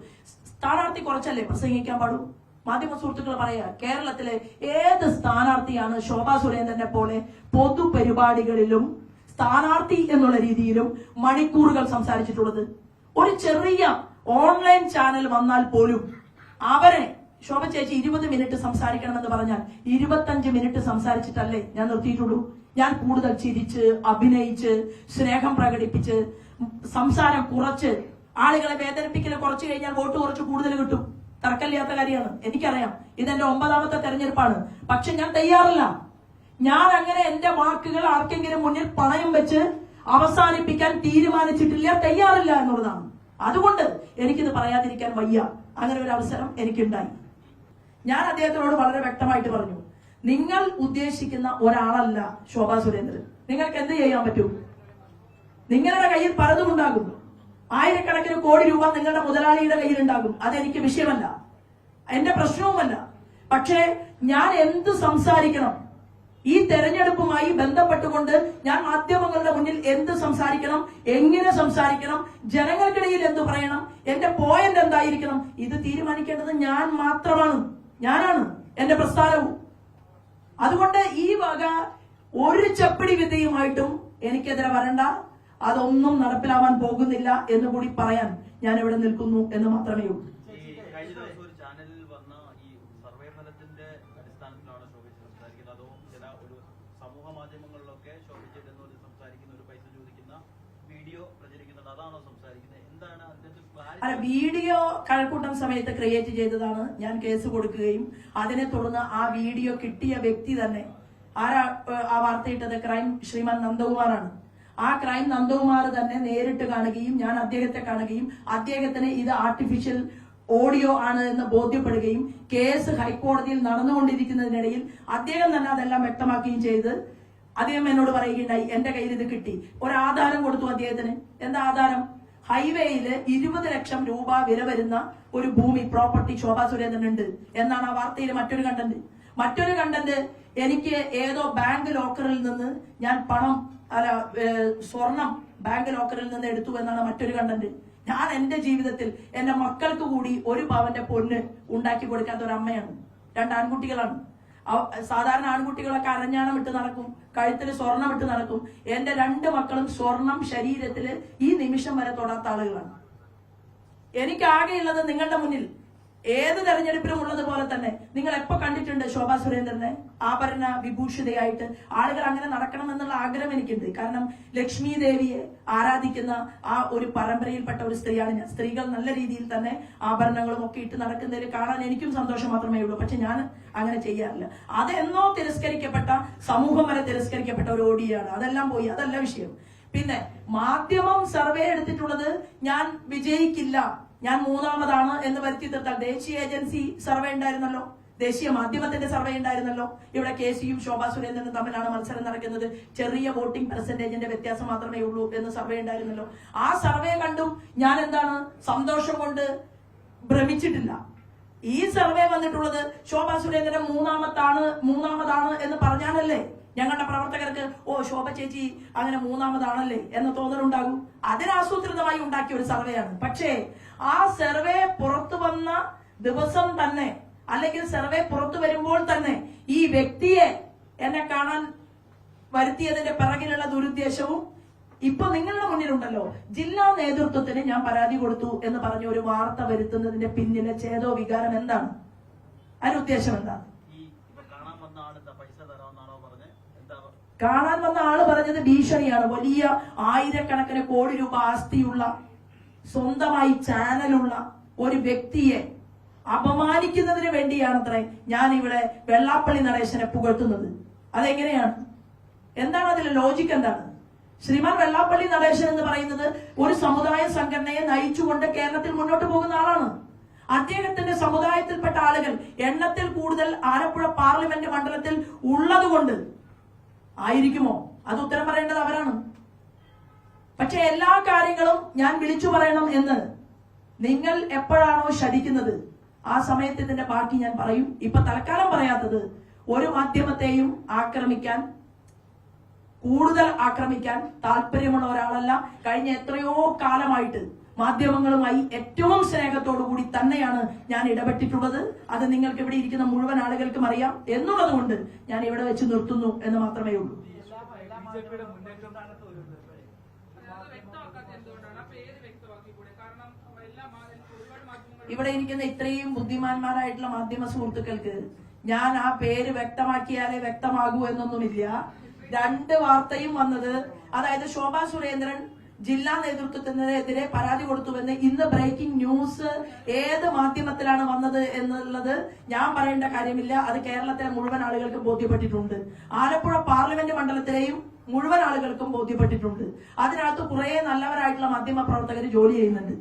സ്ഥാനാർത്ഥി കുറച്ചല്ലേ പ്രസംഗിക്കാൻ പാടൂ. മാധ്യമ സുഹൃത്തുക്കൾ പറയാ, കേരളത്തിലെ ഏത് സ്ഥാനാർത്ഥിയാണ് ശോഭാ സുരേന്ദ്രനെ പോലെ പൊതുപരിപാടികളിലും സ്ഥാനാർത്ഥി എന്നുള്ള രീതിയിലും മണിക്കൂറുകൾ സംസാരിച്ചിട്ടുള്ളത്? ഒരു ചെറിയ ഓൺലൈൻ ചാനൽ വന്നാൽ പോലും അവരെ ശോഭ ചേച്ചി 20 മിനിറ്റ് സംസാരിക്കണമെന്ന് പറഞ്ഞാൽ 25 മിനിറ്റ് സംസാരിച്ചിട്ടല്ലേ ഞാൻ നിർത്തിയിട്ടുള്ളൂ. ഞാൻ കൂടുതൽ ചിരിച്ച് അഭിനയിച്ച് സ്നേഹം പ്രകടിപ്പിച്ച് സംസാരം കുറച്ച് ആളുകളെ വേദനിപ്പിക്കൽ കുറച്ചു കഴിഞ്ഞാൽ വോട്ട് കുറച്ച് കൂടുതൽ കിട്ടും. തർക്കമില്ലാത്ത കാര്യമാണ്, എനിക്കറിയാം. ഇതെന്റെ 9ാമത്തെ തെരഞ്ഞെടുപ്പാണ്. പക്ഷെ ഞാൻ തയ്യാറല്ല. ഞാൻ അങ്ങനെ എന്റെ വാക്കുകൾ ആർക്കെങ്കിലും മുന്നിൽ പണയം വെച്ച് അവസാനിപ്പിക്കാൻ തീരുമാനിച്ചിട്ടില്ല, തയ്യാറില്ല എന്നുള്ളതാണ്. അതുകൊണ്ട് എനിക്കിത് പറയാതിരിക്കാൻ വയ്യ. അങ്ങനെ ഒരു അവസരം എനിക്കുണ്ടായി. ഞാൻ അദ്ദേഹത്തിനോട് വളരെ വ്യക്തമായിട്ട് പറഞ്ഞു, നിങ്ങൾ ഉദ്ദേശിക്കുന്ന ഒരാളല്ല ശോഭാ സുരേന്ദ്രൻ. നിങ്ങൾക്ക് എന്ത് ചെയ്യാൻ പറ്റും? നിങ്ങളുടെ കയ്യിൽ പലതും ഉണ്ടാകും. ആയിരക്കണക്കിന് കോടി രൂപ നിങ്ങളുടെ മുതലാളിയുടെ കയ്യിൽ ഉണ്ടാകും. അതെനിക്ക് വിഷയമല്ല, എന്റെ പ്രശ്നവുമല്ല. പക്ഷേ ഞാൻ എന്ത് സംസാരിക്കണം, ഈ തെരഞ്ഞെടുപ്പുമായി ബന്ധപ്പെട്ടുകൊണ്ട് ഞാൻ മാധ്യമങ്ങളുടെ മുന്നിൽ എന്ത് സംസാരിക്കണം, എങ്ങനെ സംസാരിക്കണം, ജനങ്ങൾക്കിടയിൽ എന്ത് പറയണം, എന്റെ പോയിന്റ് എന്തായിരിക്കണം, ഇത് തീരുമാനിക്കേണ്ടത് ഞാൻ മാത്രമാണ്. ഞാനാണ്, എന്റെ പ്രസ്ഥാനവും. അതുകൊണ്ട് ഈ വക ഒരു ചപ്പിടി വിദ്യയുമായിട്ടും എനിക്കെതിരെ വരണ്ട. അതൊന്നും നടപ്പിലാവാൻ പോകുന്നില്ല എന്ന് കൂടി പറയാൻ ഞാൻ ഇവിടെ നിൽക്കുന്നു എന്ന് മാത്രമേ ഉള്ളൂ. അല്ല, വീഡിയോ കഴക്കൂട്ടം സമയത്ത് ക്രിയേറ്റ് ചെയ്തതാണ്. ഞാൻ കേസ് കൊടുക്കുകയും അതിനെ തുടർന്ന് ആ വീഡിയോ കിട്ടിയ വ്യക്തി തന്നെ ആ വാർത്തയിട്ടത് ക്രൈം ശ്രീമാൻ നന്ദകുമാറാണ്. ആ ക്രൈം നന്ദകുമാർ തന്നെ നേരിട്ട് കാണുകയും ഞാൻ അദ്ദേഹത്തെ കാണുകയും അദ്ദേഹത്തിന് ഇത് ആർട്ടിഫിഷ്യൽ ഓഡിയോ ആണ് എന്ന് ബോധ്യപ്പെടുകയും കേസ് ഹൈക്കോടതിയിൽ നടന്നുകൊണ്ടിരിക്കുന്നതിനിടയിൽ അദ്ദേഹം തന്നെ അതെല്ലാം വ്യക്തമാക്കുകയും ചെയ്ത് അദ്ദേഹം എന്നോട് പറയുകയുണ്ടായി, എന്റെ കയ്യിൽ ഇത് കിട്ടി. ഒരു ആധാരം കൊടുത്തു അദ്ദേഹത്തിന്. എന്താ ആധാരം? ഹൈവേയിൽ 20 ലക്ഷം രൂപ വില വരുന്ന ഒരു ഭൂമി പ്രോപ്പർട്ടി ശോഭാ സുരേന്ദ്രൻ ഉണ്ട് എന്നാണ് ആ വാർത്തയിൽ മറ്റൊരു കണ്ടന്റ്. എനിക്ക് ഏതോ ബാങ്ക് ലോക്കറിൽ നിന്ന് ഞാൻ സ്വർണം ബാങ്ക് ലോക്കറിൽ നിന്ന് എടുത്തു എന്നാണ് മറ്റൊരു കണ്ടന്റ്. ഞാൻ എന്റെ ജീവിതത്തിൽ എന്റെ മക്കൾക്ക് കൂടി 1 പവന്റെ പൊന്ന് ഉണ്ടാക്കി കൊടുക്കാത്ത ഒരു അമ്മയാണ്. 2 ആൺകുട്ടികളാണ്. സാധാരണ ആൺകുട്ടികളൊക്കെ അരഞ്ഞാണം ഇട്ട് നടക്കും, കഴുത്തിൽ സ്വർണം ഇട്ട് നടക്കും. എന്റെ 2 മക്കളും സ്വർണം ശരീരത്തില് ഈ നിമിഷം വരെ തൊടാത്ത ആളുകളാണ്. എനിക്കാകെയുള്ളത് നിങ്ങളുടെ മുന്നിൽ ഏത് തെരഞ്ഞെടുപ്പിലും ഉള്ളതുപോലെ തന്നെ നിങ്ങൾ എപ്പോ കണ്ടിട്ടുണ്ട് ശോഭാ സുരേന്ദ്രനെ ആഭരണ വിഭൂഷിതയായിട്ട്? ആളുകൾ അങ്ങനെ നടക്കണം എന്നുള്ള ആഗ്രഹം എനിക്കുണ്ട്. കാരണം ലക്ഷ്മി ദേവിയെ ആരാധിക്കുന്ന ആ ഒരു പരമ്പരയിൽപ്പെട്ട ഒരു സ്ത്രീയാണ് ഞാൻ. സ്ത്രീകൾ നല്ല രീതിയിൽ തന്നെ ആഭരണങ്ങളും ഒക്കെ ഇട്ട് നടക്കുന്നതിൽ കാണാൻ എനിക്കും സന്തോഷം മാത്രമേ ഉള്ളൂ. പക്ഷെ ഞാൻ അങ്ങനെ ചെയ്യാറില്ല. അതെന്നോ തിരസ്കരിക്കപ്പെട്ട, സമൂഹം വരെ തിരസ്കരിക്കപ്പെട്ട ഒരു ഓഡിയാണ്. അതെല്ലാം പോയി, അതല്ല വിഷയം. പിന്നെ മാധ്യമം സർവേ എടുത്തിട്ടുള്ളത് ഞാൻ വിജയിക്കില്ല, ഞാൻ 3ാമതാണ് എന്ന് വരുത്തി തീർത്താൽ ദേശീയ ഏജൻസി സർവേ ഉണ്ടായിരുന്നല്ലോ, ദേശീയ മാധ്യമത്തിന്റെ സർവേ ഉണ്ടായിരുന്നല്ലോ. ഇവിടെ കെസിയും ശോഭാ സുരേന്ദ്രനും തമ്മിലാണ് മത്സരം നടക്കുന്നത്, ചെറിയ വോട്ടിംഗ് പെർസെന്റേജിന്റെ വ്യത്യാസം മാത്രമേ ഉള്ളൂ എന്ന് സർവേ ഉണ്ടായിരുന്നല്ലോ. ആ സർവേ കണ്ടും ഞാൻ എന്താണ് സന്തോഷം കൊണ്ട് ഭ്രമിച്ചിട്ടില്ല. ഈ സർവേ വന്നിട്ടുള്ളത് ശോഭാ സുരേന്ദ്രൻ 3ാമതാണ് എന്ന് പറഞ്ഞാലല്ലേ ഞങ്ങളുടെ പ്രവർത്തകർക്ക് ശോഭ ചേച്ചി അങ്ങനെ 3ാമതാണല്ലേ എന്ന തോന്നലുണ്ടാകും. അതിനാസൂത്രിതമായി ഉണ്ടാക്കിയ ഒരു സർവേയാണ്. പക്ഷേ ആ സർവേ പുറത്തു വന്ന ദിവസം തന്നെ, അല്ലെങ്കിൽ സർവേ പുറത്തു വരുമ്പോൾ തന്നെ ഈ വ്യക്തിയെ എന്നെ കാണാൻ വരുത്തിയതിന്റെ പിറകിലുള്ള ദുരുദ്ദേശവും ഇപ്പൊ നിങ്ങളുടെ മുന്നിലുണ്ടല്ലോ. ജില്ലാ നേതൃത്വത്തിന് ഞാൻ പരാതി കൊടുത്തു എന്ന് പറഞ്ഞ ഒരു വാർത്ത വരുത്തുന്നതിന്റെ പിന്നിലെ ചേതോ വികാരം എന്താണ്? അതിന്റെ ഉദ്ദേശം എന്താണ്? കാണാൻ വന്ന ആള് പറഞ്ഞത് ഭീഷണിയാണ്. വലിയ ആയിരക്കണക്കിന് കോടി രൂപ ആസ്തിയുള്ള, സ്വന്തമായി ചാനലുള്ള ഒരു വ്യക്തിയെ അപമാനിക്കുന്നതിന് വേണ്ടിയാണത്രേ ഞാൻ ഇവിടെ വെള്ളാപ്പള്ളി നടേശനെ പുകഴ്ത്തുന്നത്. അതെങ്ങനെയാണ്? എന്താണ് അതിലെ ലോജിക്ക്? എന്താണ്? ശ്രീമാൻ വെള്ളാപ്പള്ളി നടേശൻ എന്ന് പറയുന്നത് ഒരു സമുദായ സംഘടനയെ നയിച്ചുകൊണ്ട് കേരളത്തിൽ മുന്നോട്ട് പോകുന്ന ആളാണ്. അദ്ദേഹത്തിന്റെ സമുദായത്തിൽപ്പെട്ട ആളുകൾ എണ്ണത്തിൽ കൂടുതൽ ആലപ്പുഴ പാർലമെന്റ് മണ്ഡലത്തിൽ ഉള്ളതുകൊണ്ട് ആയിരിക്കുമോ? അത് ഉത്തരം പറയേണ്ടത് അവരാണ്. പക്ഷെ എല്ലാ കാര്യങ്ങളും ഞാൻ വിളിച്ചു പറയണം എന്ന് നിങ്ങൾ എപ്പോഴാണോ ശഠിക്കുന്നത് ആ സമയത്ത് ഇതിന്റെ ബാക്കി ഞാൻ പറയും. ഇപ്പൊ തൽക്കാലം പറയാത്തത്, ഒരു മാധ്യമത്തെയും കൂടുതൽ ആക്രമിക്കാൻ താല്പര്യമുള്ള ഒരാളല്ല. കഴിഞ്ഞ എത്രയോ കാലമായിട്ട് മാധ്യമങ്ങളുമായി ഏറ്റവും സ്നേഹത്തോടു കൂടി തന്നെയാണ് ഞാൻ ഇടപെട്ടിട്ടുള്ളത്. അത് നിങ്ങൾക്ക് ഇവിടെ ഇരിക്കുന്ന മുഴുവൻ ആളുകൾക്കും അറിയാം എന്നുള്ളത് കൊണ്ട് ഞാൻ ഇവിടെ വെച്ച് നിർത്തുന്നു എന്ന് മാത്രമേ ഉള്ളൂ. ഇവിടെ ഇരിക്കുന്ന ഇത്രയും ബുദ്ധിമാന്മാരായിട്ടുള്ള മാധ്യമ സുഹൃത്തുക്കൾക്ക് ഞാൻ ആ പേര് വ്യക്തമാക്കിയാലേ വ്യക്തമാകൂ എന്നൊന്നുമില്ല. 2 വാർത്തയും വന്നത്, അതായത് ശോഭാ സുരേന്ദ്രൻ ജില്ലാ നേതൃത്വത്തിനെതിരെ പരാതി കൊടുത്തുവെന്ന് ഇന്ന് ബ്രേക്കിംഗ് ന്യൂസ് ഏത് മാധ്യമത്തിലാണ് വന്നത് എന്നുള്ളത് ഞാൻ പറയേണ്ട കാര്യമില്ല. അത് കേരളത്തിലെ മുഴുവൻ ആളുകൾക്കും ബോധ്യപ്പെട്ടിട്ടുണ്ട്. ആലപ്പുഴ പാർലമെന്റ് മണ്ഡലത്തിലെയും മുഴുവൻ ആളുകൾക്കും ബോധ്യപ്പെട്ടിട്ടുണ്ട്. അതിനകത്ത് കുറെ നല്ലവരായിട്ടുള്ള മാധ്യമ പ്രവർത്തകർ ജോലി ചെയ്യുന്നുണ്ട്.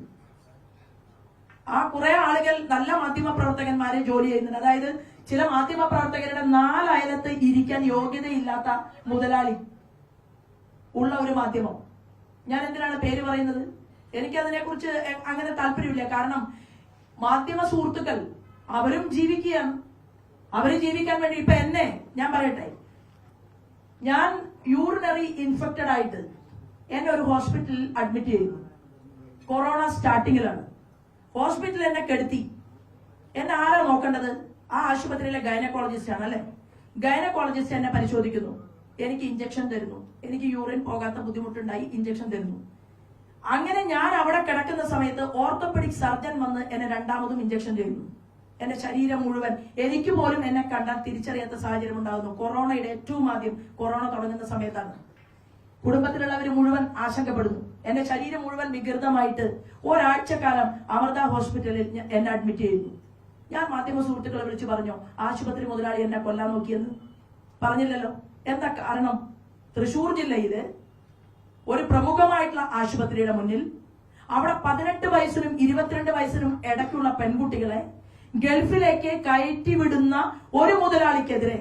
ആ കുറെ ആളുകൾ നല്ല മാധ്യമ പ്രവർത്തകന്മാരെ ജോലി ചെയ്യുന്നുണ്ട്. അതായത് ചില മാധ്യമ പ്രവർത്തകരുടെ 4 അയലത്ത് ഇരിക്കാൻ യോഗ്യതയില്ലാത്ത മുതലാളി ഉള്ള ഒരു മാധ്യമം. ഞാൻ എന്തിനാണ് പേര് പറയുന്നത്? എനിക്കതിനെ കുറിച്ച് അങ്ങനെ താല്പര്യമില്ല. കാരണം മാധ്യമ സുഹൃത്തുക്കൾ അവരും ജീവിക്കുകയാണ്. അവര് ജീവിക്കാൻ വേണ്ടി ഇപ്പൊ എന്നെ ഞാൻ പറയട്ടെ, ഞാൻ യൂറിനറി ഇൻഫെക്റ്റഡ് ആയിട്ട് എന്നെ ഒരു ഹോസ്പിറ്റലിൽ അഡ്മിറ്റ് ചെയ്തു. കൊറോണ സ്റ്റാർട്ടിങ്ങിലാണ്. ഹോസ്പിറ്റലിൽ എന്നെ കെടുത്തി. എന്നെ ആരാ നോക്കേണ്ടത്? ആ ആശുപത്രിയിലെ ഗൈനക്കോളജിസ്റ്റ് ആണ്. അല്ലെ, ഗൈനക്കോളജിസ്റ്റ് എന്നെ പരിശോധിക്കുന്നു, എനിക്ക് ഇഞ്ചക്ഷൻ തരുന്നു. എനിക്ക് യൂറിൻ പോകാത്ത ബുദ്ധിമുട്ടുണ്ടായി, ഇഞ്ചക്ഷൻ തരുന്നു. അങ്ങനെ ഞാൻ അവിടെ കിടക്കുന്ന സമയത്ത് ഓർത്തോപെഡിക് സർജൻ വന്ന് എന്നെ 2ാമതും ഇഞ്ചക്ഷൻ ചെയ്യുന്നു. എന്റെ ശരീരം മുഴുവൻ, എനിക്ക് പോലും എന്നെ കണ്ടാൽ തിരിച്ചറിയാത്ത സാഹചര്യം ഉണ്ടാകുന്നു. കൊറോണയുടെ ഏറ്റവും ആദ്യം കൊറോണ തുടങ്ങുന്ന സമയത്താണ്. കുടുംബത്തിലുള്ളവർ മുഴുവൻ ആശങ്കപ്പെടുന്നു. എന്റെ ശരീരം മുഴുവൻ വികൃതമായിട്ട് ഒരാഴ്ചക്കാലം അമൃത ഹോസ്പിറ്റലിൽ എന്നെ അഡ്മിറ്റ് ചെയ്യുന്നു. ഞാൻ മാധ്യമ സുഹൃത്തുക്കളെ വിളിച്ചു പറഞ്ഞു, ആശുപത്രി മുതലാളി എന്നെ കൊല്ലാൻ നോക്കിയെന്ന്. പറഞ്ഞില്ലല്ലോ. എന്താ കാരണം? തൃശൂർ ജില്ലയില് ഒരു പ്രമുഖമായിട്ടുള്ള ആശുപത്രിയുടെ മുന്നിൽ അവിടെ 18 വയസ്സിനും 22 വയസ്സിനും ഇടയ്ക്കുള്ള പെൺകുട്ടികളെ ഗൾഫിലേക്ക് കയറ്റിവിടുന്ന ഒരു മുതലാളിക്കെതിരെ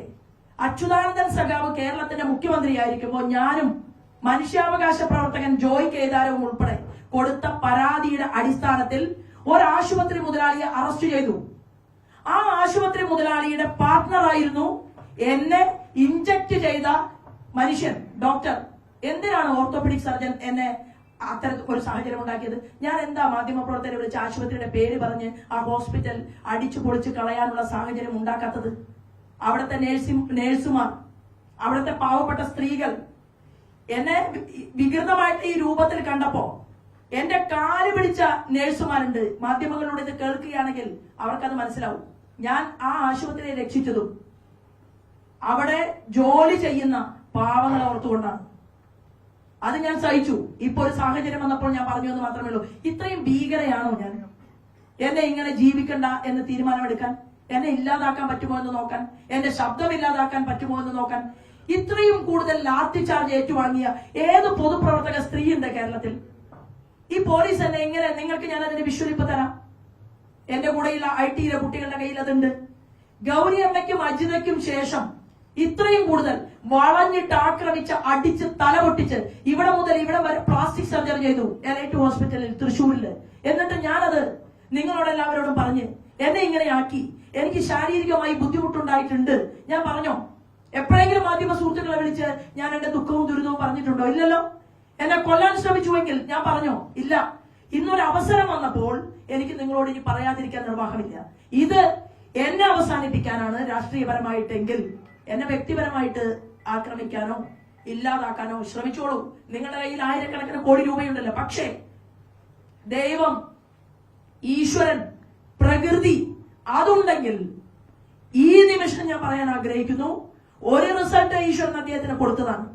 അച്യുതാനന്ദൻ സഖാവ് കേരളത്തിന്റെ മുഖ്യമന്ത്രിയായിരിക്കുമ്പോൾ ഞാനും മനുഷ്യാവകാശ പ്രവർത്തകൻ ജോയ് കേദാരവും ഉൾപ്പെടെ കൊടുത്ത പരാതിയുടെ അടിസ്ഥാനത്തിൽ ഒരു ആശുപത്രി മുതലാളിയെ അറസ്റ്റ് ചെയ്തു. ആ ആശുപത്രി മുതലാളിയുടെ പാർട്ട്ണറായിരുന്നു എന്നെ ഇഞ്ചക്ട് ചെയ്ത മനുഷ്യൻ, ഡോക്ടർ. എന്തിനാണ് ഓർത്തോപെഡിക് സർജൻ എന്നെ അത്തരത്തിൽ ഒരു സാഹചര്യം ഉണ്ടാക്കിയത്? ഞാൻ എന്താ മാധ്യമപ്രവർത്തകരെ വിളിച്ച് ആശുപത്രിയുടെ പേര് പറഞ്ഞ് ആ ഹോസ്പിറ്റൽ അടിച്ചു പൊളിച്ച് കളയാനുള്ള സാഹചര്യം ഉണ്ടാക്കാത്തത്? അവിടുത്തെ നേഴ്സുമാർ, അവിടുത്തെ പാവപ്പെട്ട സ്ത്രീകൾ എന്നെ വികൃതമായിട്ട് ഈ രൂപത്തിൽ കണ്ടപ്പോ എന്റെ കാല് പിടിച്ച നേഴ്സുമാരുണ്ട്. മാധ്യമങ്ങളോട് ഇത് കേൾക്കുകയാണെങ്കിൽ അവർക്കത് മനസ്സിലാവും. ഞാൻ ആ ആശുപത്രിയെ രക്ഷിച്ചതും അവിടെ ജോലി ചെയ്യുന്ന പാവങ്ങളെ ഓർത്തുകൊണ്ടാണ്. അത് ഞാൻ സഹിച്ചു. ഇപ്പൊ ഒരു സാഹചര്യം വന്നപ്പോൾ ഞാൻ പറഞ്ഞു എന്ന് മാത്രമേ ഉള്ളൂ. ഇത്രയും ഭീകരയാണോ ഞാൻ? എന്നെ ഇങ്ങനെ ജീവിക്കണ്ട എന്ന് തീരുമാനമെടുക്കാൻ, എന്നെ ഇല്ലാതാക്കാൻ പറ്റുമോ എന്ന് നോക്കാൻ, എന്റെ ശബ്ദം ഇല്ലാതാക്കാൻ പറ്റുമോ എന്ന് നോക്കാൻ ഇത്രയും കൂടുതൽ ലാത്തി ചാർജ് ഏറ്റുവാങ്ങിയ ഏത് പൊതുപ്രവർത്തക സ്ത്രീ ഉണ്ട് കേരളത്തിൽ? ഈ പോലീസ് എന്നെ എങ്ങനെ, നിങ്ങൾക്ക് ഞാൻ അതിന് വിഷ്വലിപ്പ് തരാം. എന്റെ കൂടെയുള്ള IT-യിലെ കുട്ടികളുടെ കയ്യിൽ അതുണ്ട്. ഗൗരി അമ്മയ്ക്കും അജിതയ്ക്കും ശേഷം ഇത്രയും കൂടുതൽ വളഞ്ഞിട്ട് ആക്രമിച്ച് അടിച്ച് തലപൊട്ടിച്ച് ഇവിടെ മുതൽ ഇവിടെ വരെ പ്ലാസ്റ്റിക് സർജറി ചെയ്തു L2 ഹോസ്പിറ്റലിൽ തൃശ്ശൂരില്. എന്നിട്ട് ഞാനത് നിങ്ങളോടെല്ലാവരോടും പറഞ്ഞ് എന്നെ ഇങ്ങനെ ആക്കി, എനിക്ക് ശാരീരികമായി ബുദ്ധിമുട്ടുണ്ടായിട്ടുണ്ട്. ഞാൻ പറഞ്ഞോ? എപ്പോഴെങ്കിലും മാധ്യമ സുഹൃത്തുക്കളെ വിളിച്ച് ഞാൻ എന്റെ ദുഃഖവും ദുരിതവും പറഞ്ഞിട്ടുണ്ടോ? ഇല്ലല്ലോ. എന്നെ കൊല്ലാൻ ശ്രമിച്ചുവെങ്കിൽ ഞാൻ പറഞ്ഞോ? ഇല്ല. ഇന്നൊരു അവസരം വന്നപ്പോൾ എനിക്ക് നിങ്ങളോട് ഇനി പറയാതിരിക്കാൻ നിർവാഹമില്ല. ഇത് എന്നെ അവസാനിപ്പിക്കാനാണ് രാഷ്ട്രീയപരമായിട്ടെങ്കിൽ എന്നെ വ്യക്തിപരമായിട്ട് ആക്രമിക്കാനോ ഇല്ലാതാക്കാനോ ശ്രമിച്ചോളൂ. നിങ്ങളുടെ കയ്യിൽ ആയിരക്കണക്കിന് കോടി രൂപയുണ്ടല്ലോ. പക്ഷേ ദൈവം, ഈശ്വരൻ, പ്രകൃതി അതുണ്ടെങ്കിൽ ഈ നിമിഷം ഞാൻ പറയാൻ ആഗ്രഹിക്കുന്നു, ഒരു റിസൾട്ട് ഈശ്വരൻ അദ്ദേഹത്തിന് കൊടുത്തതാണ്.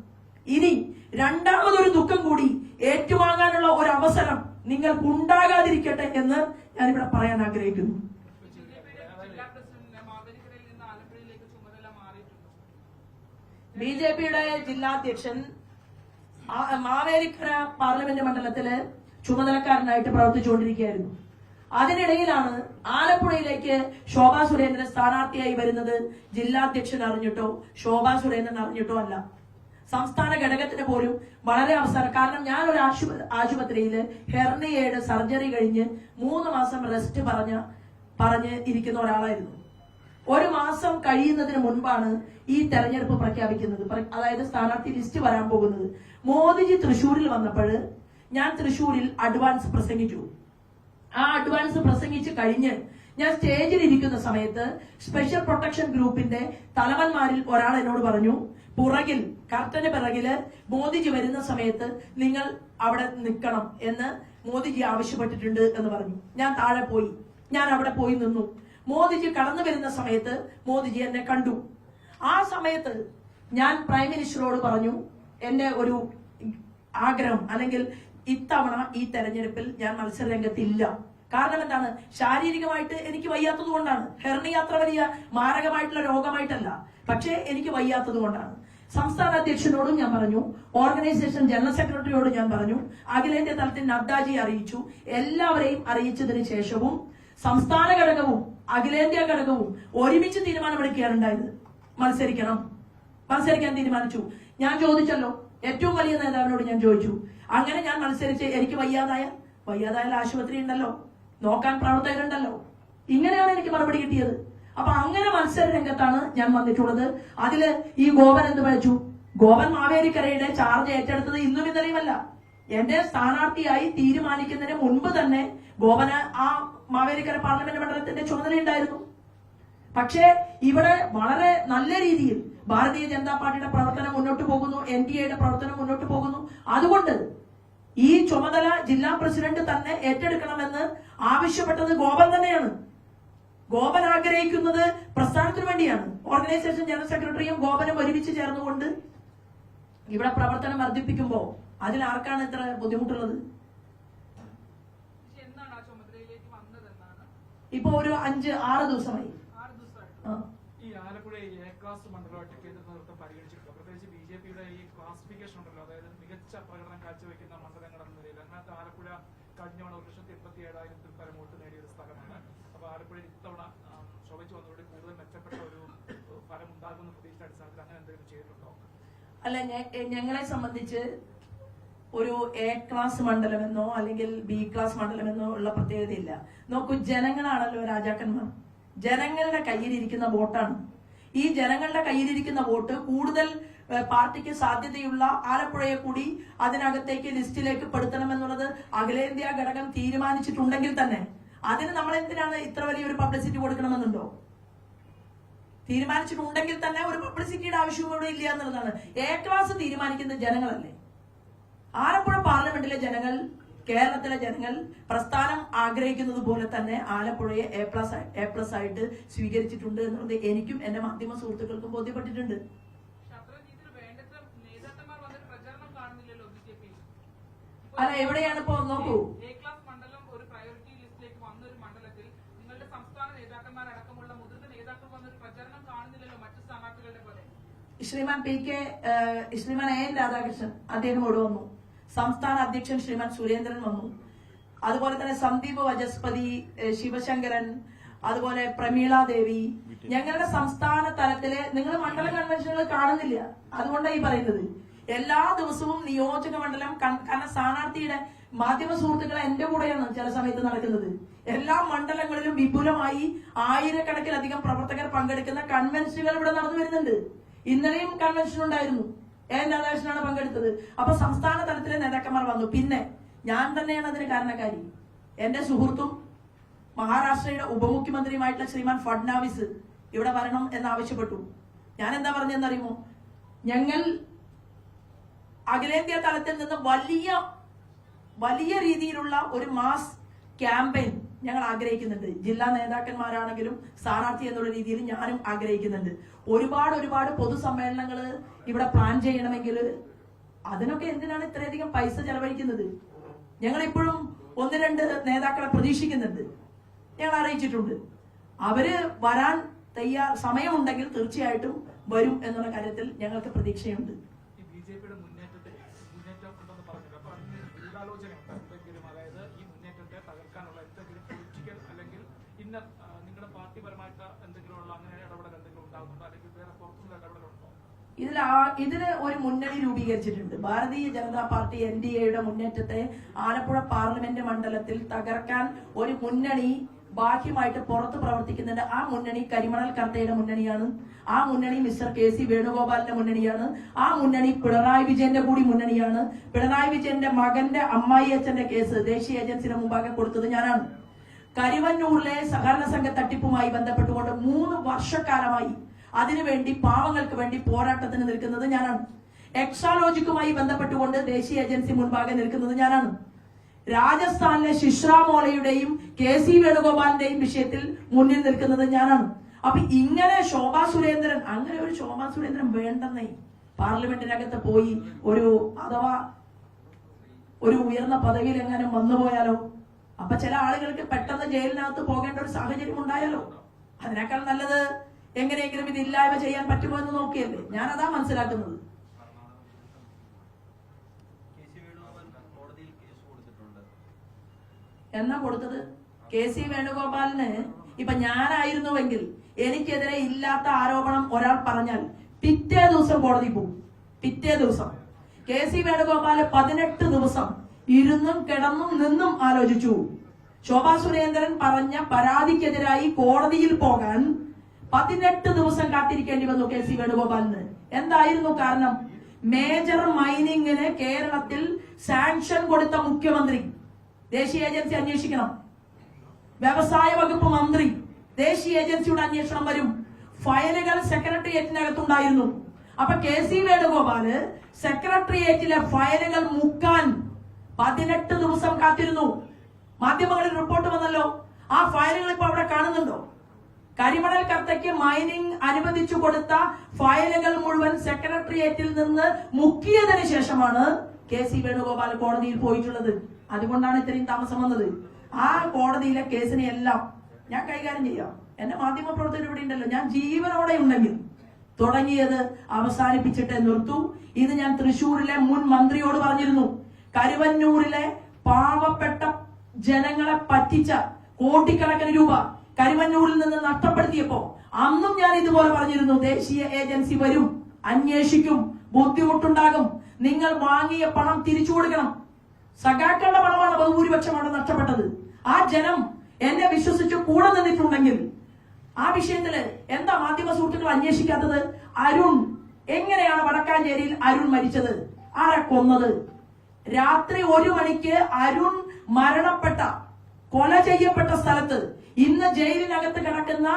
ഇനി 2ാമതൊരു ദുഃഖം കൂടി ഏറ്റുവാങ്ങാനുള്ള ഒരു അവസരം നിങ്ങൾക്ക് ഉണ്ടാകാതിരിക്കട്ടെ എന്ന് ഞാനിവിടെ പറയാൻ ആഗ്രഹിക്കുന്നു. BJPയുടെ ജില്ലാധ്യക്ഷൻ മാവേലിക്കര പാർലമെന്റ് മണ്ഡലത്തില് ചുമതലക്കാരനായിട്ട് പ്രവർത്തിച്ചുകൊണ്ടിരിക്കുകയായിരുന്നു. അതിനിടയിലാണ് ആലപ്പുഴയിലേക്ക് ശോഭാ സുരേന്ദ്രൻ സ്ഥാനാർത്ഥിയായി വരുന്നത്. ജില്ലാധ്യക്ഷൻ അറിഞ്ഞിട്ടോ ശോഭാ സുരേന്ദ്രൻ അറിഞ്ഞിട്ടോ അല്ല. സംസ്ഥാന ഘടകത്തിന് പോലും വളരെ അവസാനം. കാരണം ഞാൻ ഒരു ആശുപത്രിയിൽ ഹെർണിയയുടെ സർജറി കഴിഞ്ഞ് 3 മാസം റെസ്റ്റ് പറഞ്ഞ് ഇരിക്കുന്ന ഒരാളായിരുന്നു. 1 മാസം കഴിയുന്നതിന് മുൻപാണ് ഈ തെരഞ്ഞെടുപ്പ് പ്രഖ്യാപിക്കുന്നത്, അതായത് സ്ഥാനാർത്ഥി ലിസ്റ്റ് വരാൻ പോകുന്നത്. മോദിജി തൃശ്ശൂരിൽ വന്നപ്പോൾ ഞാൻ തൃശ്ശൂരിൽ അഡ്വാൻസ് പ്രസംഗിച്ചു. ആ അഡ്വാൻസ് പ്രസംഗിച്ച് കഴിഞ്ഞ് ഞാൻ സ്റ്റേജിൽ ഇരിക്കുന്ന സമയത്ത് സ്പെഷ്യൽ പ്രൊട്ടക്ഷൻ ഗ്രൂപ്പിന്റെ തലവന്മാരിൽ ഒരാൾ എന്നോട് പറഞ്ഞു, പുറകിൽ കർട്ടന് പിറകില് മോദിജി വരുന്ന സമയത്ത് നിങ്ങൾ അവിടെ നിൽക്കണം എന്ന് മോദിജി ആവശ്യപ്പെട്ടിട്ടുണ്ട് എന്ന് പറഞ്ഞു. ഞാൻ താഴെ പോയി, ഞാൻ അവിടെ പോയി നിന്നു. മോദിജി കടന്നു വരുന്ന സമയത്ത് മോദിജി എന്നെ കണ്ടു. ആ സമയത്ത് ഞാൻ പ്രൈം മിനിസ്റ്ററോട് പറഞ്ഞു, എന്റെ ഒരു ആഗ്രഹം, അല്ലെങ്കിൽ ഇത്തവണ ഈ തെരഞ്ഞെടുപ്പിൽ ഞാൻ മത്സര രംഗത്തില്ല. കാരണം എന്താണ്? ശാരീരികമായിട്ട് എനിക്ക് വയ്യാത്തത് കൊണ്ടാണ്. ഹെർണിയ അത്ര വലിയ മാരകമായിട്ടുള്ള രോഗമായിട്ടല്ല, പക്ഷേ എനിക്ക് വയ്യാത്തത് കൊണ്ടാണ്. സംസ്ഥാന അധ്യക്ഷനോടും ഞാൻ പറഞ്ഞു, ഓർഗനൈസേഷൻ ജനറൽ സെക്രട്ടറിയോടും ഞാൻ പറഞ്ഞു, അഖിലേന്ത്യാ തലത്തിൽ നദ്ദാജി അറിയിച്ചു. എല്ലാവരെയും അറിയിച്ചതിന് ശേഷവും സംസ്ഥാന ഘടകവും അഖിലേന്ത്യാ ഘടകവും ഒരുമിച്ച് തീരുമാനമെടുക്കുകയാണ് ഉണ്ടായത്. മത്സരിക്കാൻ തീരുമാനിച്ചു. ഞാൻ ചോദിച്ചല്ലോ, ഏറ്റവും വലിയ നേതാവിനോട് ഞാൻ ചോദിച്ചു, അങ്ങനെ ഞാൻ മത്സരിച്ച് എനിക്ക് വയ്യാതായാൽ ആശുപത്രി ഉണ്ടല്ലോ, നോക്കാൻ പ്രവർത്തകരുണ്ടല്ലോ. ഇങ്ങനെയാണ് എനിക്ക് മറുപടി കിട്ടിയത്. അപ്പൊ അങ്ങനെ മത്സര രംഗത്താണ് ഞാൻ വന്നിട്ടുള്ളത്. അതില് ഈ ഗോപൻ എന്ത് പഠിച്ചു? ഗോപൻ മാവേലിക്കരയുടെ ചാർജ് ഏറ്റെടുത്തത് ഇന്നും ഇന്നലെയുമല്ല. എന്റെ സ്ഥാനാർത്ഥിയായി തീരുമാനിക്കുന്നതിന് മുൻപ് തന്നെ ഗോപന് ആ മാവേലിക്കര പാർലമെന്റ് മണ്ഡലത്തിന്റെ ചുമതലയുണ്ടായിരുന്നു. പക്ഷേ ഇവിടെ വളരെ നല്ല രീതിയിൽ ഭാരതീയ ജനതാ പാർട്ടിയുടെ പ്രവർത്തനം മുന്നോട്ട് പോകുന്നു, NDAയുടെ പ്രവർത്തനം മുന്നോട്ട് പോകുന്നു. അതുകൊണ്ട് ഈ ചുമതല ജില്ലാ പ്രസിഡന്റ് തന്നെ ഏറ്റെടുക്കണമെന്ന് ആവശ്യപ്പെട്ടത് ഗോപൻ തന്നെയാണ്. ഗോപൻ ആഗ്രഹിക്കുന്നത് പ്രസ്ഥാനത്തിന് വേണ്ടിയാണ്. ഓർഗനൈസേഷൻ ജനറൽ സെക്രട്ടറിയും ഗോപനും ഒരുമിച്ച് ചേർന്നുകൊണ്ട് ഇവിടെ പ്രവർത്തനം വർദ്ധിപ്പിക്കുമ്പോ അതിൽ ആർക്കാണ് ഇത്ര ബുദ്ധിമുട്ടുള്ളത്? ഇപ്പൊ ഒരു 5-6 ദിവസമായി. ഈ ആലപ്പുഴ എ ക്ലാസ് മണ്ഡലമായിട്ട് കേന്ദ്ര നേതൃത്വം പരിഗണിച്ചിട്ടുണ്ട്. പ്രത്യേകിച്ച് BJPയുടെ ഈ ക്ലാസിഫിക്കേഷൻ ഉണ്ടല്ലോ, അതായത് മികച്ച പ്രകടനം കാഴ്ചവെക്കുന്ന മണ്ഡലങ്ങൾ എന്ന നിലയിൽ. അതിനകത്ത് ആലപ്പുഴ കഴിഞ്ഞ 1,87,000 പരം വോട്ട് നേടിയ ഒരു സ്ഥലമാണ്. അപ്പൊ ആലപ്പുഴ ഇത്തവണ ശോഭിച്ചു വന്നതോടെ കൂടുതൽ മെച്ചപ്പെട്ട ഒരു ഫലം ഉണ്ടാകുന്ന പ്രതീക്ഷ അടിസ്ഥാനത്തിൽ അങ്ങനെ എന്തെങ്കിലും ചെയ്തിട്ടുണ്ടോ? അല്ല, ഞങ്ങളെ സംബന്ധിച്ച് ഒരു A ക്ലാസ് മണ്ഡലമെന്നോ അല്ലെങ്കിൽ B ക്ലാസ് മണ്ഡലമെന്നോ ഉള്ള പ്രത്യേകതയില്ല. നോക്കൂ, ജനങ്ങളാണല്ലോ രാജാക്കന്മാർ. ജനങ്ങളുടെ കയ്യിലിരിക്കുന്ന വോട്ടാണ്. ഈ ജനങ്ങളുടെ കയ്യിലിരിക്കുന്ന വോട്ട് കൂടുതൽ പാർട്ടിക്ക് സാധ്യതയുള്ള ആലപ്പുഴയെ കൂടി അതിനകത്തേക്ക് ലിസ്റ്റിലേക്ക് പെടുത്തണമെന്നുള്ളത് അഖിലേന്ത്യാ ഘടകം തീരുമാനിച്ചിട്ടുണ്ടെങ്കിൽ തന്നെ അതിന് നമ്മൾ എന്തിനാണ് ഇത്ര വലിയൊരു പബ്ലിസിറ്റി കൊടുക്കണമെന്നുണ്ടോ? തീരുമാനിച്ചിട്ടുണ്ടെങ്കിൽ തന്നെ ഒരു പബ്ലിസിറ്റിയുടെ ആവശ്യവും ഇവിടെ ഇല്ല എന്നുള്ളതാണ്. A ക്ലാസ് തീരുമാനിക്കുന്ന ജനങ്ങളല്ലേ. ആലപ്പുഴ പാർലമെന്റിലെ ജനങ്ങൾ, കേരളത്തിലെ ജനങ്ങൾ പ്രസ്ഥാനം ആഗ്രഹിക്കുന്നത് പോലെ തന്നെ ആലപ്പുഴയെ A+ ആയിട്ട് സ്വീകരിച്ചിട്ടുണ്ട് എന്നുള്ളത് എനിക്കും എന്റെ മാധ്യമ സുഹൃത്തുക്കൾക്കും ബോധ്യപ്പെട്ടിട്ടുണ്ട്. അല്ല, എവിടെയാണ് ഇപ്പോ നോക്കൂ, ശ്രീമാൻ AN രാധാകൃഷ്ണൻ അദ്ദേഹം ഇവിടെ വന്നു. സംസ്ഥാന അധ്യക്ഷൻ ശ്രീമാൻ സുരേന്ദ്രൻ വന്നു. അതുപോലെ തന്നെ സന്ദീപ് വചസ്പതി, ശിവശങ്കരൻ, അതുപോലെ പ്രമീള ദേവി. ഞങ്ങളുടെ സംസ്ഥാന തലത്തില് നിങ്ങൾ മണ്ഡല കൺവെൻഷനുകൾ കാണുന്നില്ല. അതുകൊണ്ടാണ് ഈ പറയുന്നത്. എല്ലാ ദിവസവും നിയോജക മണ്ഡലം, കാരണം സ്ഥാനാർത്ഥിയുടെ മാധ്യമ സുഹൃത്തുക്കളെ എന്റെ കൂടെയാണ് ചില സമയത്ത് നടക്കുന്നത്. എല്ലാ മണ്ഡലങ്ങളിലും വിപുലമായി 1000-കണക്കിലധികം പ്രവർത്തകർ പങ്കെടുക്കുന്ന കൺവെൻഷനുകൾ ഇവിടെ നടന്നു വരുന്നുണ്ട്. ഇന്നലെയും കൺവെൻഷൻ ഉണ്ടായിരുന്നു. AN രാധാകൃഷ്ണനാണ് പങ്കെടുത്തത്. അപ്പൊ സംസ്ഥാന തലത്തിലെ നേതാക്കന്മാർ വന്നു. പിന്നെ ഞാൻ തന്നെയാണ് അതിന് കാരണക്കാരി. എന്റെ സുഹൃത്തും മഹാരാഷ്ട്രയുടെ ഉപമുഖ്യമന്ത്രിയുമായിട്ടുള്ള ശ്രീമാൻ ഫഡ്നാവിസ് ഇവിടെ വരണം എന്നാവശ്യപ്പെട്ടു. ഞാൻ എന്താ പറഞ്ഞെന്നറിയുമോ? ഞങ്ങൾ അഖിലേന്ത്യാ തലത്തിൽ നിന്ന് വലിയ രീതിയിലുള്ള ഒരു മാസ് ക്യാമ്പയിൻ ഞങ്ങൾ ആഗ്രഹിക്കുന്നുണ്ട്. ജില്ലാ നേതാക്കന്മാരാണെങ്കിലും സ്ഥാനാർത്ഥി എന്നുള്ള രീതിയിൽ ഞാനും ആഗ്രഹിക്കുന്നുണ്ട്. ഒരുപാട് പൊതുസമ്മേളനങ്ങൾ ഇവിടെ പ്ലാൻ ചെയ്യണമെങ്കിൽ അതിനൊക്കെ എന്തിനാണ് ഇത്രയധികം പൈസ ചെലവഴിക്കുന്നത്? ഞങ്ങൾ ഇപ്പോഴും 1-2 നേതാക്കളെ പ്രതീക്ഷിക്കുന്നുണ്ട്. ഞങ്ങൾ അറിയിച്ചിട്ടുണ്ട്. അവര് വരാൻ സമയമുണ്ടെങ്കിൽ തീർച്ചയായിട്ടും വരും എന്നുള്ള കാര്യത്തിൽ ഞങ്ങൾക്ക് പ്രതീക്ഷയുണ്ട്. നിങ്ങളുടെ പാർട്ടിപരമായിട്ട് എന്തെങ്കിലും അങ്ങനെ ഇടപെടൽ എന്തെങ്കിലും ഉണ്ടാകുന്നുണ്ടോ, അല്ലെങ്കിൽ വേറെ പുറത്തുനിന്ന് ഇടപെടലുണ്ടോ? ഇതിന് ഒരു മുന്നണി രൂപീകരിച്ചിട്ടുണ്ട്. ഭാരതീയ ജനതാ പാർട്ടി NDAയുടെ മുന്നേറ്റത്തെ ആലപ്പുഴ പാർലമെന്റ് മണ്ഡലത്തിൽ തകർക്കാൻ ഒരു മുന്നണി ബാഹ്യമായിട്ട് പുറത്ത് പ്രവർത്തിക്കുന്നുണ്ട്. ആ മുന്നണി കരിമണൽ കർത്തയുടെ മുന്നണിയാണ്. ആ മുന്നണി മിസ്റ്റർ KC വേണുഗോപാലിന്റെ മുന്നണിയാണ്. ആ മുന്നണി പിണറായി വിജയന്റെ കൂടി മുന്നണിയാണ്. പിണറായി വിജയന്റെ മകന്റെ അമ്മായി അച്ഛന്റെ കേസ് ദേശീയ ഏജൻസിയുടെ മുമ്പാകെ കൊടുത്തത് ഞാനാണ്. കരിവന്നൂരിലെ സഹകരണ സംഘ തട്ടിപ്പുമായി ബന്ധപ്പെട്ടുകൊണ്ട് 3 വർഷക്കാലമായി അതിനുവേണ്ടി പാവങ്ങൾക്ക് വേണ്ടി പോരാട്ടത്തിന് നിൽക്കുന്നത് ഞാനാണ്. എക്സാലോജിക്കുമായി ബന്ധപ്പെട്ടുകൊണ്ട് ദേശീയ ഏജൻസി മുൻപാകെ നിൽക്കുന്നത് ഞാനാണ്. രാജസ്ഥാനിലെ ശിശ്രാമോളയുടെയും KC വേണുഗോപാലിന്റെയും വിഷയത്തിൽ മുന്നിൽ നിൽക്കുന്നത് ഞാനാണ്. അപ്പൊ ഇങ്ങനെ ശോഭാ സുരേന്ദ്രൻ, അങ്ങനെ ഒരു ശോഭാ സുരേന്ദ്രൻ വേണ്ടെന്നേ. പാർലമെന്റിനകത്ത് പോയി അഥവാ ഒരു ഉയർന്ന പദവിയിൽ എങ്ങനെ വന്നുപോയാലോ, അപ്പൊ ചില ആളുകൾക്ക് പെട്ടെന്ന് ജയിലിനകത്ത് പോകേണ്ട ഒരു സാഹചര്യം ഉണ്ടായാലോ, അതിനേക്കാൾ നല്ലത് എങ്ങനെയെങ്കിലും ഇത് ഇല്ലായ്മ ചെയ്യാൻ പറ്റുമോ എന്ന് നോക്കിയല്ലേ. ഞാൻ അതാ മനസ്സിലാക്കുന്നത്. എന്നാ കൊടുത്തത്? KC വേണുഗോപാലിന് ഇപ്പൊ ഞാനായിരുന്നുവെങ്കിൽ എനിക്കെതിരെ ഇല്ലാത്ത ആരോപണം ഒരാൾ പറഞ്ഞാൽ പിറ്റേ ദിവസം കോടതി പോകും. പിറ്റേ ദിവസം KC വേണുഗോപാല് 18 ദിവസം ഇരുന്നും കിടന്നും നിന്നും ആലോചിച്ചു. ശോഭാ സുരേന്ദ്രൻ പറഞ്ഞ പരാതിക്കെതിരായി കോടതിയിൽ പോകാൻ 18 ദിവസം കാത്തിരിക്കേണ്ടി വന്നു KC വേണുഗോപാലിന്. എന്തായിരുന്നു കാരണം? മേജർ മൈനിങ്ങിന് കേരളത്തിൽ സാങ്ഷൻ കൊടുത്ത മുഖ്യമന്ത്രി ദേശീയ ഏജൻസി അന്വേഷിക്കണം. വ്യവസായ വകുപ്പ് മന്ത്രി ദേശീയ ഏജൻസിയുടെ അന്വേഷണം വരും. ഫയലുകൾ സെക്രട്ടേറിയറ്റിനകത്തുണ്ടായിരുന്നു. അപ്പൊ KC വേണുഗോപാല് സെക്രട്ടേറിയറ്റിലെ ഫയലുകൾ മുക്കാൻ 18 ദിവസം കാത്തിരുന്നു. മാധ്യമങ്ങളിൽ റിപ്പോർട്ട് വന്നല്ലോ. ആ ഫയലുകൾ ഇപ്പൊ അവിടെ കാണുന്നുണ്ടോ? കരിമണൽ കർത്തയ്ക്ക് മൈനിങ് അനുവദിച്ചു കൊടുത്ത ഫയലുകൾ മുഴുവൻ സെക്രട്ടേറിയറ്റിൽ നിന്ന് മുക്കിയതിനു ശേഷമാണ് KC വേണുഗോപാൽ കോടതിയിൽ പോയിട്ടുള്ളത്. അതുകൊണ്ടാണ് ഇത്രയും താമസം വന്നത്. ആ കോടതിയിലെ കേസിനെ എല്ലാം ഞാൻ കൈകാര്യം ചെയ്യാം. എന്റെ മാധ്യമ പ്രവർത്തകർ ഇവിടെ ഉണ്ടല്ലോ. ഞാൻ ജീവനോടെ ഉണ്ടെങ്കിൽ തുടങ്ങിയത് അവസാനിപ്പിച്ചിട്ടേ നിർത്തൂ. ഇത് ഞാൻ തൃശ്ശൂരിലെ മുൻ മന്ത്രിയോട് പറഞ്ഞിരുന്നു. കരുവന്നൂരിലെ പാവപ്പെട്ട ജനങ്ങളെ പറ്റിച്ച കോടിക്കണക്കിന് രൂപ കരുവന്നൂരിൽ നിന്ന് നഷ്ടപ്പെടുത്തിയപ്പോ അന്നും ഞാൻ ഇതുപോലെ പറഞ്ഞിരുന്നു. ദേശീയ ഏജൻസി വരും, അന്വേഷിക്കും, ബുദ്ധിമുട്ടുണ്ടാകും, നിങ്ങൾ വാങ്ങിയ പണം തിരിച്ചു കൊടുക്കണം. സഖാക്കളുടെ പണമാണ് ബഹുഭൂരിപക്ഷം അവിടെ നഷ്ടപ്പെട്ടത്. ആ ജനം എന്നെ വിശ്വസിച്ച് കൂടെ നിന്നിട്ടുണ്ടെങ്കിൽ ആ വിഷയത്തില് എന്താ മാധ്യമ സുഹൃത്തുക്കൾ അന്വേഷിക്കാത്തത്? അരുൺ എങ്ങനെയാണ് വടക്കാഞ്ചേരിയിൽ അരുൺ മരിച്ചത്? ആരെ കൊന്നത്? രാത്രി 1 മണിക്ക് അരുൺ മരണപ്പെട്ട, കൊല ചെയ്യപ്പെട്ട സ്ഥലത്ത് ഇന്ന് ജയിലിനകത്ത് കിടക്കുന്ന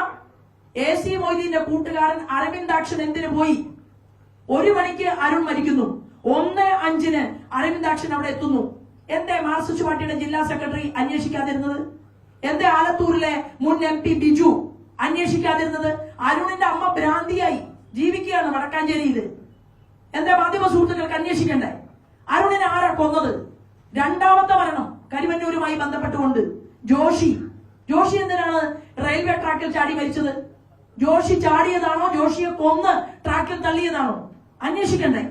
AC മൊയ്തീന്റെ കൂട്ടുകാരൻ അരവിന്ദാക്ഷൻ എന്തിനു പോയി? 1 മണിക്ക് അരുൺ മരിക്കുന്നു. 1:05 അരവിന്ദാക്ഷൻ അവിടെ എത്തുന്നു. എന്തേ മാർക്സിസ്റ്റ് പാർട്ടിയുടെ ജില്ലാ സെക്രട്ടറി അന്വേഷിക്കാതിരുന്നത്? എന്തേ ആലത്തൂരിലെ മുൻ MP ബിജു അന്വേഷിക്കാതിരുന്നത്? അരുണിന്റെ അമ്മ ഭ്രാന്തിയായി ജീവിക്കുകയാണ് വടക്കാഞ്ചേരിയില്. എന്തേ മാധ്യമ സുഹൃത്തുക്കൾക്ക് അന്വേഷിക്കണ്ടേ? അരുണിനെ ആരാ കൊന്നത്? 2ാമത്തെ മരണം കരിവന്നൂരുമായി ബന്ധപ്പെട്ടുകൊണ്ട് ജോഷി എന്തിനാണ് റെയിൽവേ ട്രാക്കിൽ ചാടി മരിച്ചത്? ജോഷി ചാടിയതാണോ ജോഷിയെ കൊന്ന് ട്രാക്കിൽ തള്ളിയതാണോ? അന്വേഷിക്കണ്ടേ?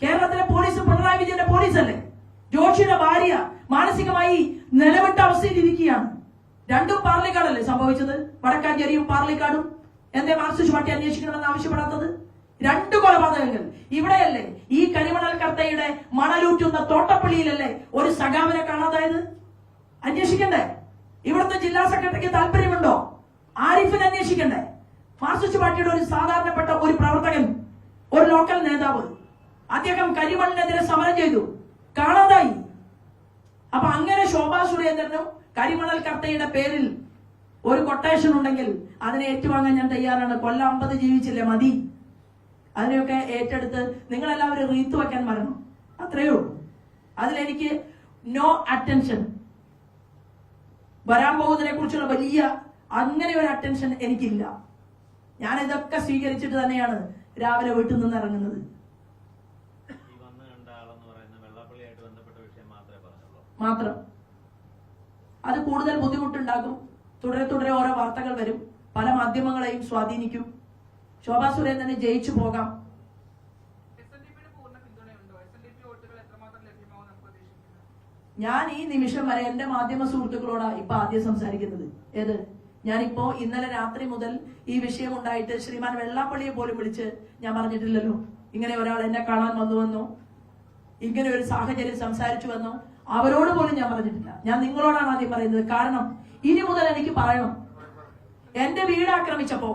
കേരളത്തിലെ പോലീസ് പിണറായി വിജയന്റെ പോലീസല്ലേ? ജോഷിയുടെ ഭാര്യ മാനസികമായി നിലവിട്ട അവസ്ഥയിൽ ഇരിക്കുകയാണ്. 2 പാർലിക്കാടല്ലേ സംഭവിച്ചത്? വടക്കാഞ്ചേരിയും പാർലിക്കാടും. എന്തേ മാർക്സിസ്റ്റ് പാർട്ടി അന്വേഷിക്കണമെന്ന് ആവശ്യപ്പെടാത്തത്? 2 കൊലപാതകങ്ങൾ ഇവിടെയല്ലേ? ഈ കരിമണൽ കർത്തയുടെ മണലൂറ്റുന്ന തോട്ടപ്പള്ളിയിലല്ലേ ഒരു സഖാവിനെ കാണാതായത്? അന്വേഷിക്കണ്ടേ? ഇവിടുത്തെ ജില്ലാ സെക്രട്ടറിക്ക് താല്പര്യമുണ്ടോ? ആരിഫിനെ അന്വേഷിക്കണ്ടേ? മാർക്സിസ്റ്റ് പാർട്ടിയുടെ ഒരു സാധാരണപ്പെട്ട ഒരു പ്രവർത്തകൻ, ഒരു ലോക്കൽ നേതാവ്, അദ്ദേഹം കരിമണ്ണിനെതിരെ സമരം ചെയ്തു, കാണാതായി. അപ്പൊ അങ്ങനെ ശോഭാ സുരേന്ദ്രനും കരിമണൽ കർത്തയുടെ പേരിൽ ഒരു കൊട്ടേഷൻ ഉണ്ടെങ്കിൽ അതിനെ ഏറ്റുവാങ്ങാൻ ഞാൻ തയ്യാറാണ്. കൊല്ലം 50 ജീവിച്ചില്ലേ, മതി. അതിനെയൊക്കെ ഏറ്റെടുത്ത് നിങ്ങളെല്ലാവരും റീത്ത് വെക്കാൻ വരണം. അത്രയേ ഉള്ളൂ. അതിലെനിക്ക് നോ അറ്റൻഷൻ. വരാൻ പോകുന്നതിനെ കുറിച്ചുള്ള വലിയ അങ്ങനെ ഒരു അറ്റൻഷൻ എനിക്കില്ല. ഞാൻ ഇതൊക്കെ സ്വീകരിച്ചിട്ട് തന്നെയാണ് രാവിലെ വീട്ടിൽ നിന്ന് ഇറങ്ങുന്നത്. മാത്രം അത് കൂടുതൽ ബുദ്ധിമുട്ടുണ്ടാകും. തുടരെ ഓരോ വാർത്തകൾ വരും, പല മാധ്യമങ്ങളെയും സ്വാധീനിക്കും. ശോഭാ സുരേന്ദ്രന് ജയിച്ചു പോകാം. ഞാൻ ഈ നിമിഷം വരെ എന്റെ മാധ്യമ സുഹൃത്തുക്കളോടാ ഇപ്പൊ ആദ്യം സംസാരിക്കുന്നത്. ഏത് ഞാനിപ്പോ ഇന്നലെ രാത്രി മുതൽ ഈ വിഷയം ഉണ്ടായിട്ട് ശ്രീമാൻ വെള്ളാപ്പള്ളിയെ പോലും വിളിച്ച് ഞാൻ പറഞ്ഞിട്ടില്ലല്ലോ ഇങ്ങനെ ഒരാൾ എന്നെ കാണാൻ വന്നുവെന്നോ ഇങ്ങനെ ഒരു സാഹചര്യം സംസാരിച്ചു വന്നോ അവരോട് പോലും ഞാൻ പറഞ്ഞിട്ടില്ല. ഞാൻ നിങ്ങളോടാണ് ആദ്യം പറയുന്നത്. കാരണം ഇനി മുതൽ എനിക്ക് പറയണം. എന്റെ വീട് ആക്രമിച്ചപ്പോ,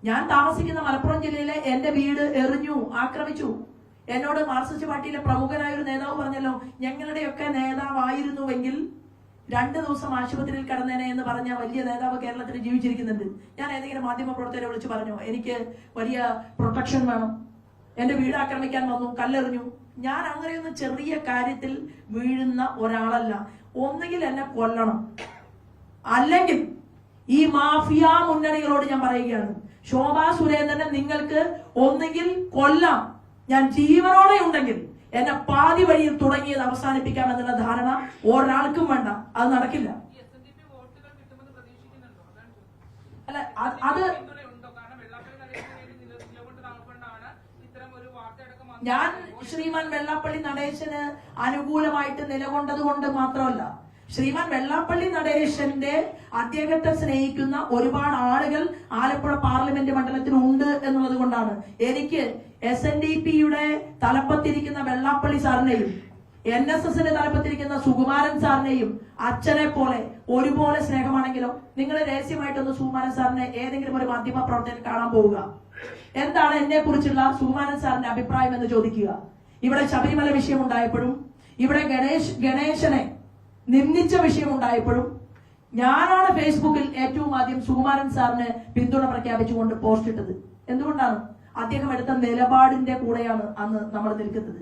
ഞാൻ താമസിക്കുന്ന മലപ്പുറം ജില്ലയിലെ എന്റെ വീട് എറിഞ്ഞു, ആക്രമിച്ചു. എന്നോട് മാർക്സിസ്റ്റ് പാർട്ടിയിലെ പ്രമുഖനായ ഒരു നേതാവ് പറഞ്ഞല്ലോ, ഞങ്ങളുടെയൊക്കെ നേതാവായിരുന്നുവെങ്കിൽ 2 ദിവസം ആശുപത്രിയിൽ കിടന്നേനെ എന്ന് പറഞ്ഞ വലിയ നേതാവ് കേരളത്തിൽ ജീവിച്ചിരിക്കുന്നുണ്ട്. ഞാൻ ഏതെങ്കിലും മാധ്യമ പ്രവർത്തകരെ വിളിച്ച് പറഞ്ഞു, എനിക്ക് വലിയ പ്രൊട്ടക്ഷൻ വേണം, എന്റെ വീട് ആക്രമിക്കാൻ വന്നു, കല്ലെറിഞ്ഞു. ഞാൻ അങ്ങനെയൊന്നും ചെറിയ കാര്യത്തിൽ വീഴുന്ന ഒരാളല്ല. ഒന്നുകിൽ എന്നെ കൊല്ലണം, അല്ലെങ്കിൽ ഈ മാഫിയ മുന്നണികളോട് ഞാൻ പറയുകയാണ്, ശോഭാ സുരേന്ദ്രനെ നിങ്ങൾക്ക് ഒന്നുകിൽ കൊല്ലാം, ഞാൻ ജീവനോടെ ഉണ്ടെങ്കിൽ എന്നെ പാതി വഴിയിൽ തുടങ്ങിയത് അവസാനിപ്പിക്കാം എന്നുള്ള ധാരണ ഒരാൾക്കും വേണ്ട. അത് നടക്കില്ല. അല്ല, അത് ഞാൻ ശ്രീമാൻ വെള്ളാപ്പള്ളി നടേശന് അനുകൂലമായിട്ട് നിലകൊണ്ടത് കൊണ്ട് മാത്രമല്ല, ശ്രീമാൻ വെള്ളാപ്പള്ളി നടേശന്റെ അദ്ദേഹത്തെ സ്നേഹിക്കുന്ന ഒരുപാട് ആളുകൾ ആലപ്പുഴ പാർലമെന്റ് മണ്ഡലത്തിലുണ്ട് എന്നുള്ളത് കൊണ്ടാണ് എനിക്ക് SNDPയുടെ തലപ്പത്തിരിക്കുന്ന വെള്ളാപ്പള്ളി സാറിനെയും NSSന്റെ തലപ്പത്തിരിക്കുന്ന സുകുമാരൻ സാറിനെയും അച്ഛനെ പോലെ ഒരുപോലെ സ്നേഹമാണെങ്കിലോ, നിങ്ങൾ രഹസ്യമായിട്ടൊന്ന് സുകുമാരൻ സാറിനെ ഏതെങ്കിലും ഒരു മാധ്യമ പ്രവർത്തകൻ കാണാൻ പോവുക. എന്താണ് എന്നെ കുറിച്ചുള്ള സുകുമാരൻ സാറിന്റെ അഭിപ്രായം എന്ന് ചോദിക്കുക. ഇവിടെ ശബരിമല വിഷയം ഉണ്ടായപ്പോഴും, ഇവിടെ ഗണേശനെ നിന്ദിച്ച വിഷയം ഉണ്ടായപ്പോഴും ഞാനാണ് ഫേസ്ബുക്കിൽ ഏറ്റവും ആദ്യം സുകുമാരൻ സാറിന് പിന്തുണ പ്രഖ്യാപിച്ചുകൊണ്ട് പോസ്റ്റ് ഇട്ടത്. എന്തുകൊണ്ടാണ്? അദ്ദേഹം എടുത്ത നിലപാടിന്റെ കൂടെയാണ് അന്ന് നമ്മൾ നിൽക്കുന്നത്.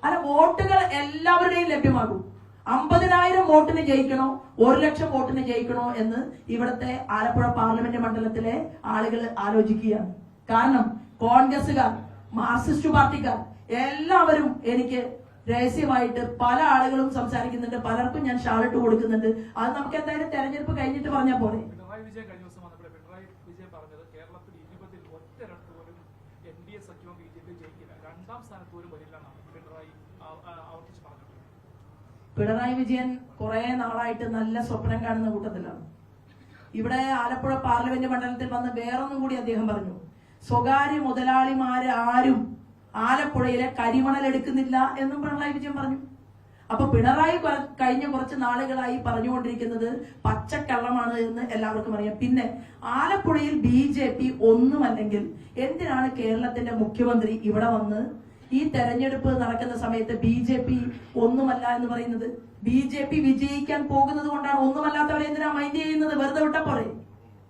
അല്ല, വോട്ടുകൾ എല്ലാവരുടെയും ലഭ്യമാകും. 50,000 വോട്ടിന് ജയിക്കണോ 1,00,000 വോട്ടിന് ജയിക്കണോ എന്ന് ഇവിടുത്തെ ആലപ്പുഴ പാർലമെന്റ് മണ്ഡലത്തിലെ ആളുകൾ ആലോചിക്കുകയാണ്. കാരണം കോൺഗ്രസുകാർ, മാർക്സിസ്റ്റ് പാർട്ടിക്കാർ എല്ലാവരും എനിക്ക് രഹസ്യമായിട്ട് പല ആളുകളും സംസാരിക്കുന്നുണ്ട്. പലർക്കും ഞാൻ ഷാളിട്ട് കൊടുക്കുന്നുണ്ട്. അത് നമുക്ക് എന്തായാലും തെരഞ്ഞെടുപ്പ് കഴിഞ്ഞിട്ട് പറഞ്ഞാൽ പോലെ. പിണറായി വിജയൻ കഴിഞ്ഞ ദിവസം വന്നപ്പോൾ പിണറായി വിജയൻ പറഞ്ഞത് കേരളത്തിൽ 20ൽ ഒറ്റരട്ട് പോലും NDA സഖ്യവും BJP ജയിക്കില്ല, 2ാം സ്ഥാനത്ത് പോലും വരില്ലെന്നാണ് പിണറായി ആവർത്തിച്ച് പറഞ്ഞത്. പിണറായി വിജയൻ കുറെ നാളായിട്ട് നല്ല സ്വപ്നം കാണുന്ന കൂട്ടത്തിലാണ്. ഇവിടെ ആലപ്പുഴ പാർലമെന്റ് മണ്ഡലത്തിൽ വന്ന് വേറൊന്നും കൂടി അദ്ദേഹം പറഞ്ഞു, സ്വകാര്യ മുതലാളിമാര് ആരും ആലപ്പുഴയിലെ കരിമണൽ എടുക്കുന്നില്ല എന്നും പിണറായി വിജയൻ പറഞ്ഞു. അപ്പൊ പിണറായി കഴിഞ്ഞ കുറച്ച് നാളുകളായി പറഞ്ഞുകൊണ്ടിരിക്കുന്നത് പച്ചക്കള്ളമാണ് എന്ന് എല്ലാവർക്കും അറിയാം. പിന്നെ ആലപ്പുഴയിൽ BJP ഒന്നുമല്ലെങ്കിൽ എന്തിനാണ് കേരളത്തിന്റെ മുഖ്യമന്ത്രി ഇവിടെ വന്ന് ഈ തെരഞ്ഞെടുപ്പ് നടക്കുന്ന സമയത്ത് BJP ഒന്നുമല്ല എന്ന് പറയുന്നത്? BJP വിജയിക്കാൻ പോകുന്നത് കൊണ്ടാണ്. ഒന്നുമല്ലാത്തവരെ എന്തിനാ മൈൻഡ് ചെയ്യുന്നത്? വെറുതെ വിട്ട പോലെ.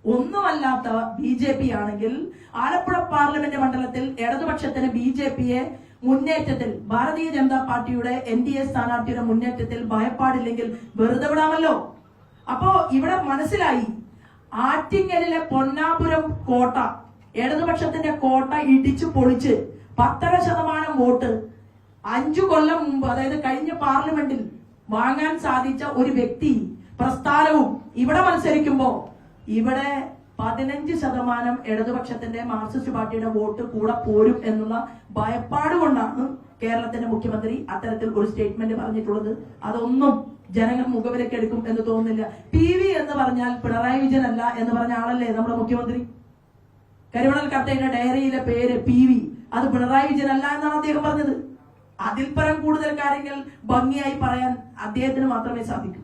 ഒന്നുമല്ലാത്ത BJP ആണെങ്കിൽ ആലപ്പുഴ പാർലമെന്റ് മണ്ഡലത്തിൽ ഇടതുപക്ഷത്തിന് BJPയെ മുന്നേറ്റത്തിൽ, ഭാരതീയ ജനതാ പാർട്ടിയുടെ NDA സ്ഥാനാർത്ഥിയുടെ മുന്നേറ്റത്തിൽ ഭയപ്പാടില്ലെങ്കിൽ വെറുതെ വിടാമല്ലോ. അപ്പോ ഇവിടെ മനസ്സിലായി, ആറ്റിങ്ങലിലെ പൊന്നാപുരം കോട്ട, ഇടതുപക്ഷത്തിന്റെ കോട്ട ഇടിച്ചു പൊളിച്ച് 10% വോട്ട് 5 കൊല്ലം മുമ്പ്, അതായത് കഴിഞ്ഞ പാർലമെന്റിൽ വാങ്ങാൻ സാധിച്ച ഒരു വ്യക്തി പ്രസ്ഥാനവും ഇവിടെ മത്സരിക്കുമ്പോ ഇവിടെ 15% ഇടതുപക്ഷത്തിന്റെ മാർക്സിസ്റ്റ് പാർട്ടിയുടെ വോട്ട് കൂടെ പോരും എന്നുള്ള ഭയപ്പാട് കൊണ്ടാണ് കേരളത്തിന്റെ മുഖ്യമന്ത്രി അത്തരത്തിൽ ഒരു സ്റ്റേറ്റ്മെന്റ് പറഞ്ഞിട്ടുള്ളത്. അതൊന്നും ജനങ്ങൾ മുഖവിലേക്ക് എടുക്കും എന്ന് തോന്നുന്നില്ല. PV എന്ന് പറഞ്ഞാൽ പിണറായി വിജയൻ അല്ല എന്ന് പറഞ്ഞ ആളല്ലേ നമ്മുടെ മുഖ്യമന്ത്രി? കരിമണൽ കർത്തയുടെ ഡയറിയിലെ പേര് PV, അത് പിണറായി വിജയൻ അല്ല എന്നാണ് അദ്ദേഹം പറഞ്ഞത്. അതിൽ പരം കൂടുതൽ കാര്യങ്ങൾ ഭംഗിയായി പറയാൻ അദ്ദേഹത്തിന് മാത്രമേ സാധിക്കൂ.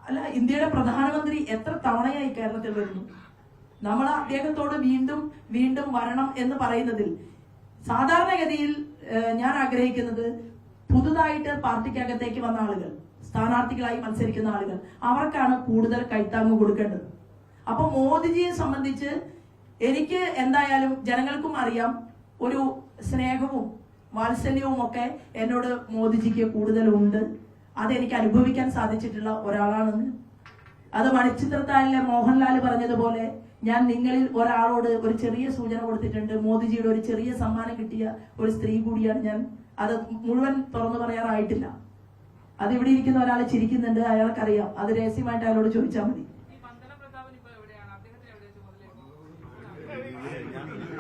അല്ല, ഇന്ത്യയുടെ പ്രധാനമന്ത്രി എത്ര തവണയായി കേരളത്തിൽ വരുന്നു? നമ്മൾ അദ്ദേഹത്തോട് വീണ്ടും വീണ്ടും വരണം എന്ന് പറയുന്നതിൽ സാധാരണഗതിയിൽ ഞാൻ ആഗ്രഹിക്കുന്നത്, പുതുതായിട്ട് പാർട്ടിക്കകത്തേക്ക് വന്ന ആളുകൾ, സ്ഥാനാർത്ഥികളായി മത്സരിക്കുന്ന ആളുകൾ, അവർക്കാണ് കൂടുതൽ കൈത്താങ്ങ് കൊടുക്കേണ്ടത്. അപ്പൊ മോദിജിയെ സംബന്ധിച്ച് എനിക്ക് എന്തായാലും ജനങ്ങൾക്കും അറിയാം, ഒരു സ്നേഹവും വാത്സല്യവും ഒക്കെ എന്നോട് മോദിജിക്ക് കൂടുതലുണ്ട്. അതെനിക്ക് അനുഭവിക്കാൻ സാധിച്ചിട്ടുള്ള ഒരാളാണെന്ന്. അത് മണിച്ചിത്രത്താഴിലെ മോഹൻലാൽ പറഞ്ഞതുപോലെ, ഞാൻ നിങ്ങളിൽ ഒരാളോട് ഒരു ചെറിയ സൂചന കൊടുത്തിട്ടുണ്ട്. മോദിജിയുടെ ഒരു ചെറിയ സമ്മാനം കിട്ടിയ ഒരു സ്ത്രീ കൂടിയാണ് ഞാൻ. അത് മുഴുവൻ തുറന്നു പറയാറായിട്ടില്ല. അത് ഇവിടെ ഇരിക്കുന്ന ഒരാൾ ചിരിക്കുന്നുണ്ട്, അയാൾക്കറിയാം. അത് രഹസ്യമായിട്ട് അയാളോട് ചോദിച്ചാൽ മതി.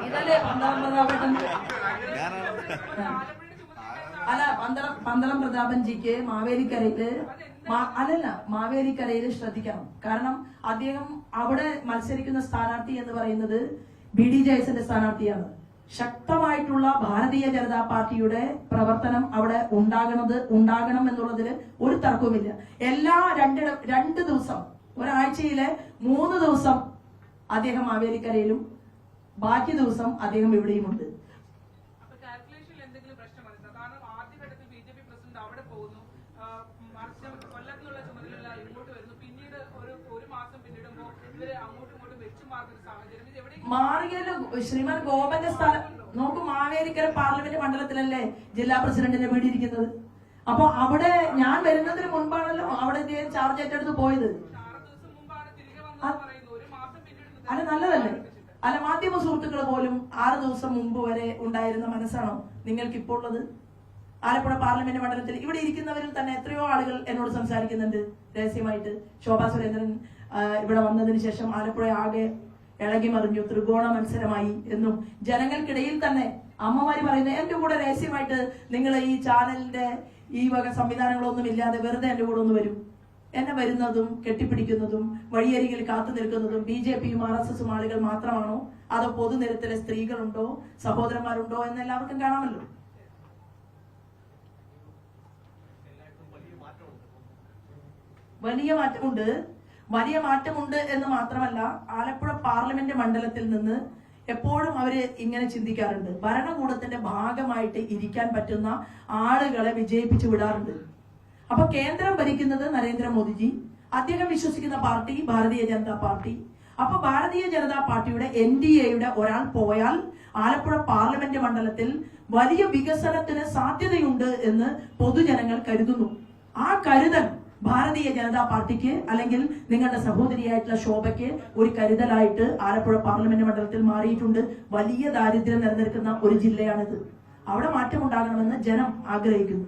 ഇതല്ലേ പന്തളം പ്രതാപേട്ടൻ? അല്ല, പന്തളം പ്രതാപൻജിക്ക് മാവേലിക്കരയില് അല്ലല്ല, മാവേലിക്കരയിൽ ശ്രദ്ധിക്കണം. കാരണം അദ്ദേഹം അവിടെ മത്സരിക്കുന്ന സ്ഥാനാർത്ഥി എന്ന് പറയുന്നത് BD ജയസിന്റെ സ്ഥാനാർത്ഥിയാണ്. ശക്തമായിട്ടുള്ള ഭാരതീയ ജനതാ പാർട്ടിയുടെ പ്രവർത്തനം അവിടെ ഉണ്ടാകണം എന്നുള്ളതിൽ ഒരു തർക്കവുമില്ല. എല്ലാ രണ്ട് ദിവസം, ഒരാഴ്ചയിലെ 3 ദിവസം അദ്ദേഹം മാവേലിക്കരയിലും ബാക്കി ദിവസം അദ്ദേഹം ഇവിടെയുമുണ്ട്. മാറിയാലും ശ്രീമാൻ ഗോപന്റെ സ്ഥലം നോക്കൂ, മാവേലിക്കര പാർലമെന്റ് മണ്ഡലത്തിലല്ലേ ജില്ലാ പ്രസിഡന്റിന്റെ വീട് ഇരിക്കുന്നത്. അപ്പൊ അവിടെ ഞാൻ വരുന്നതിന് മുൻപാണല്ലോ അവിടെ ചാർജ് ഏറ്റെടുത്ത് പോയത്. അല്ല, നല്ലതല്ലേ? അല്ല, മാധ്യമ സുഹൃത്തുക്കൾ പോലും 6 ദിവസം മുമ്പ് വരെ ഉണ്ടായിരുന്ന മനസ്സാണോ നിങ്ങൾക്ക് ഇപ്പോൾ ഉള്ളത്? ആലപ്പുഴ പാർലമെന്റ് മണ്ഡലത്തിൽ ഇവിടെ ഇരിക്കുന്നവരിൽ തന്നെ എത്രയോ ആളുകൾ എന്നോട് സംസാരിക്കുന്നുണ്ട് രഹസ്യമായിട്ട്. ശോഭാ സുരേന്ദ്രൻ ഇവിടെ വന്നതിന് ശേഷം ആലപ്പുഴ ആകെ ഇളകി മറിഞ്ഞു, ത്രികോണ മത്സരമായി എന്നും ജനങ്ങൾക്കിടയിൽ തന്നെ അമ്മമാര് പറയുന്നത്. എന്റെ കൂടെ രഹസ്യമായിട്ട് നിങ്ങൾ ഈ ചാനലിന്റെ ഈ വക സംവിധാനങ്ങളൊന്നും ഇല്ലാതെ വെറുതെ എന്റെ കൂടെ ഒന്ന് വരും. എന്നെ വരുന്നതും കെട്ടിപ്പിടിക്കുന്നതും വഴിയരികിൽ കാത്തു നിൽക്കുന്നതും BJPയും RSSും ആളുകൾ മാത്രമാണോ, അതോ പൊതുനിരത്തിലെ സ്ത്രീകളുണ്ടോ, സഹോദരന്മാരുണ്ടോ എന്ന് എല്ലാവർക്കും കാണാമല്ലോ. വലിയ മാറ്റമുണ്ട് എന്ന് മാത്രമല്ല, ആലപ്പുഴ പാർലമെന്റ് മണ്ഡലത്തിൽ നിന്ന് എപ്പോഴും അവര് ഇങ്ങനെ ചിന്തിക്കാറുണ്ട്, ഭരണകൂടത്തിന്റെ ഭാഗമായിട്ട് ഇരിക്കാൻ പറ്റുന്ന ആളുകളെ വിജയിപ്പിച്ചു വിടാറുണ്ട്. അപ്പൊ കേന്ദ്രം ഭരിക്കുന്നത് നരേന്ദ്രമോദിജി, അദ്ദേഹം വിശ്വസിക്കുന്ന പാർട്ടി ഭാരതീയ ജനതാ പാർട്ടി. അപ്പൊ ഭാരതീയ ജനതാ പാർട്ടിയുടെ NDAയുടെ ഒരാൾ പോയാൽ ആലപ്പുഴ പാർലമെന്റ് മണ്ഡലത്തിൽ വലിയ വികസനത്തിന് സാധ്യതയുണ്ട് എന്ന് പൊതുജനങ്ങൾ കരുതുന്നു. ആ കരുതൽ ഭാരതീയ ജനതാ പാർട്ടിക്ക് അല്ലെങ്കിൽ നിങ്ങളുടെ സഹോദരിയായിട്ടുള്ള ശോഭയ്ക്ക് ഒരു കരുതലായിട്ട് ആലപ്പുഴ പാർലമെന്റ് മണ്ഡലത്തിൽ മാറിയിട്ടുണ്ട്. വലിയ ദാരിദ്ര്യം നിലനിൽക്കുന്ന ഒരു ജില്ലയാണിത്. അവിടെ മാറ്റമുണ്ടാകണമെന്ന് ജനം ആഗ്രഹിക്കുന്നു.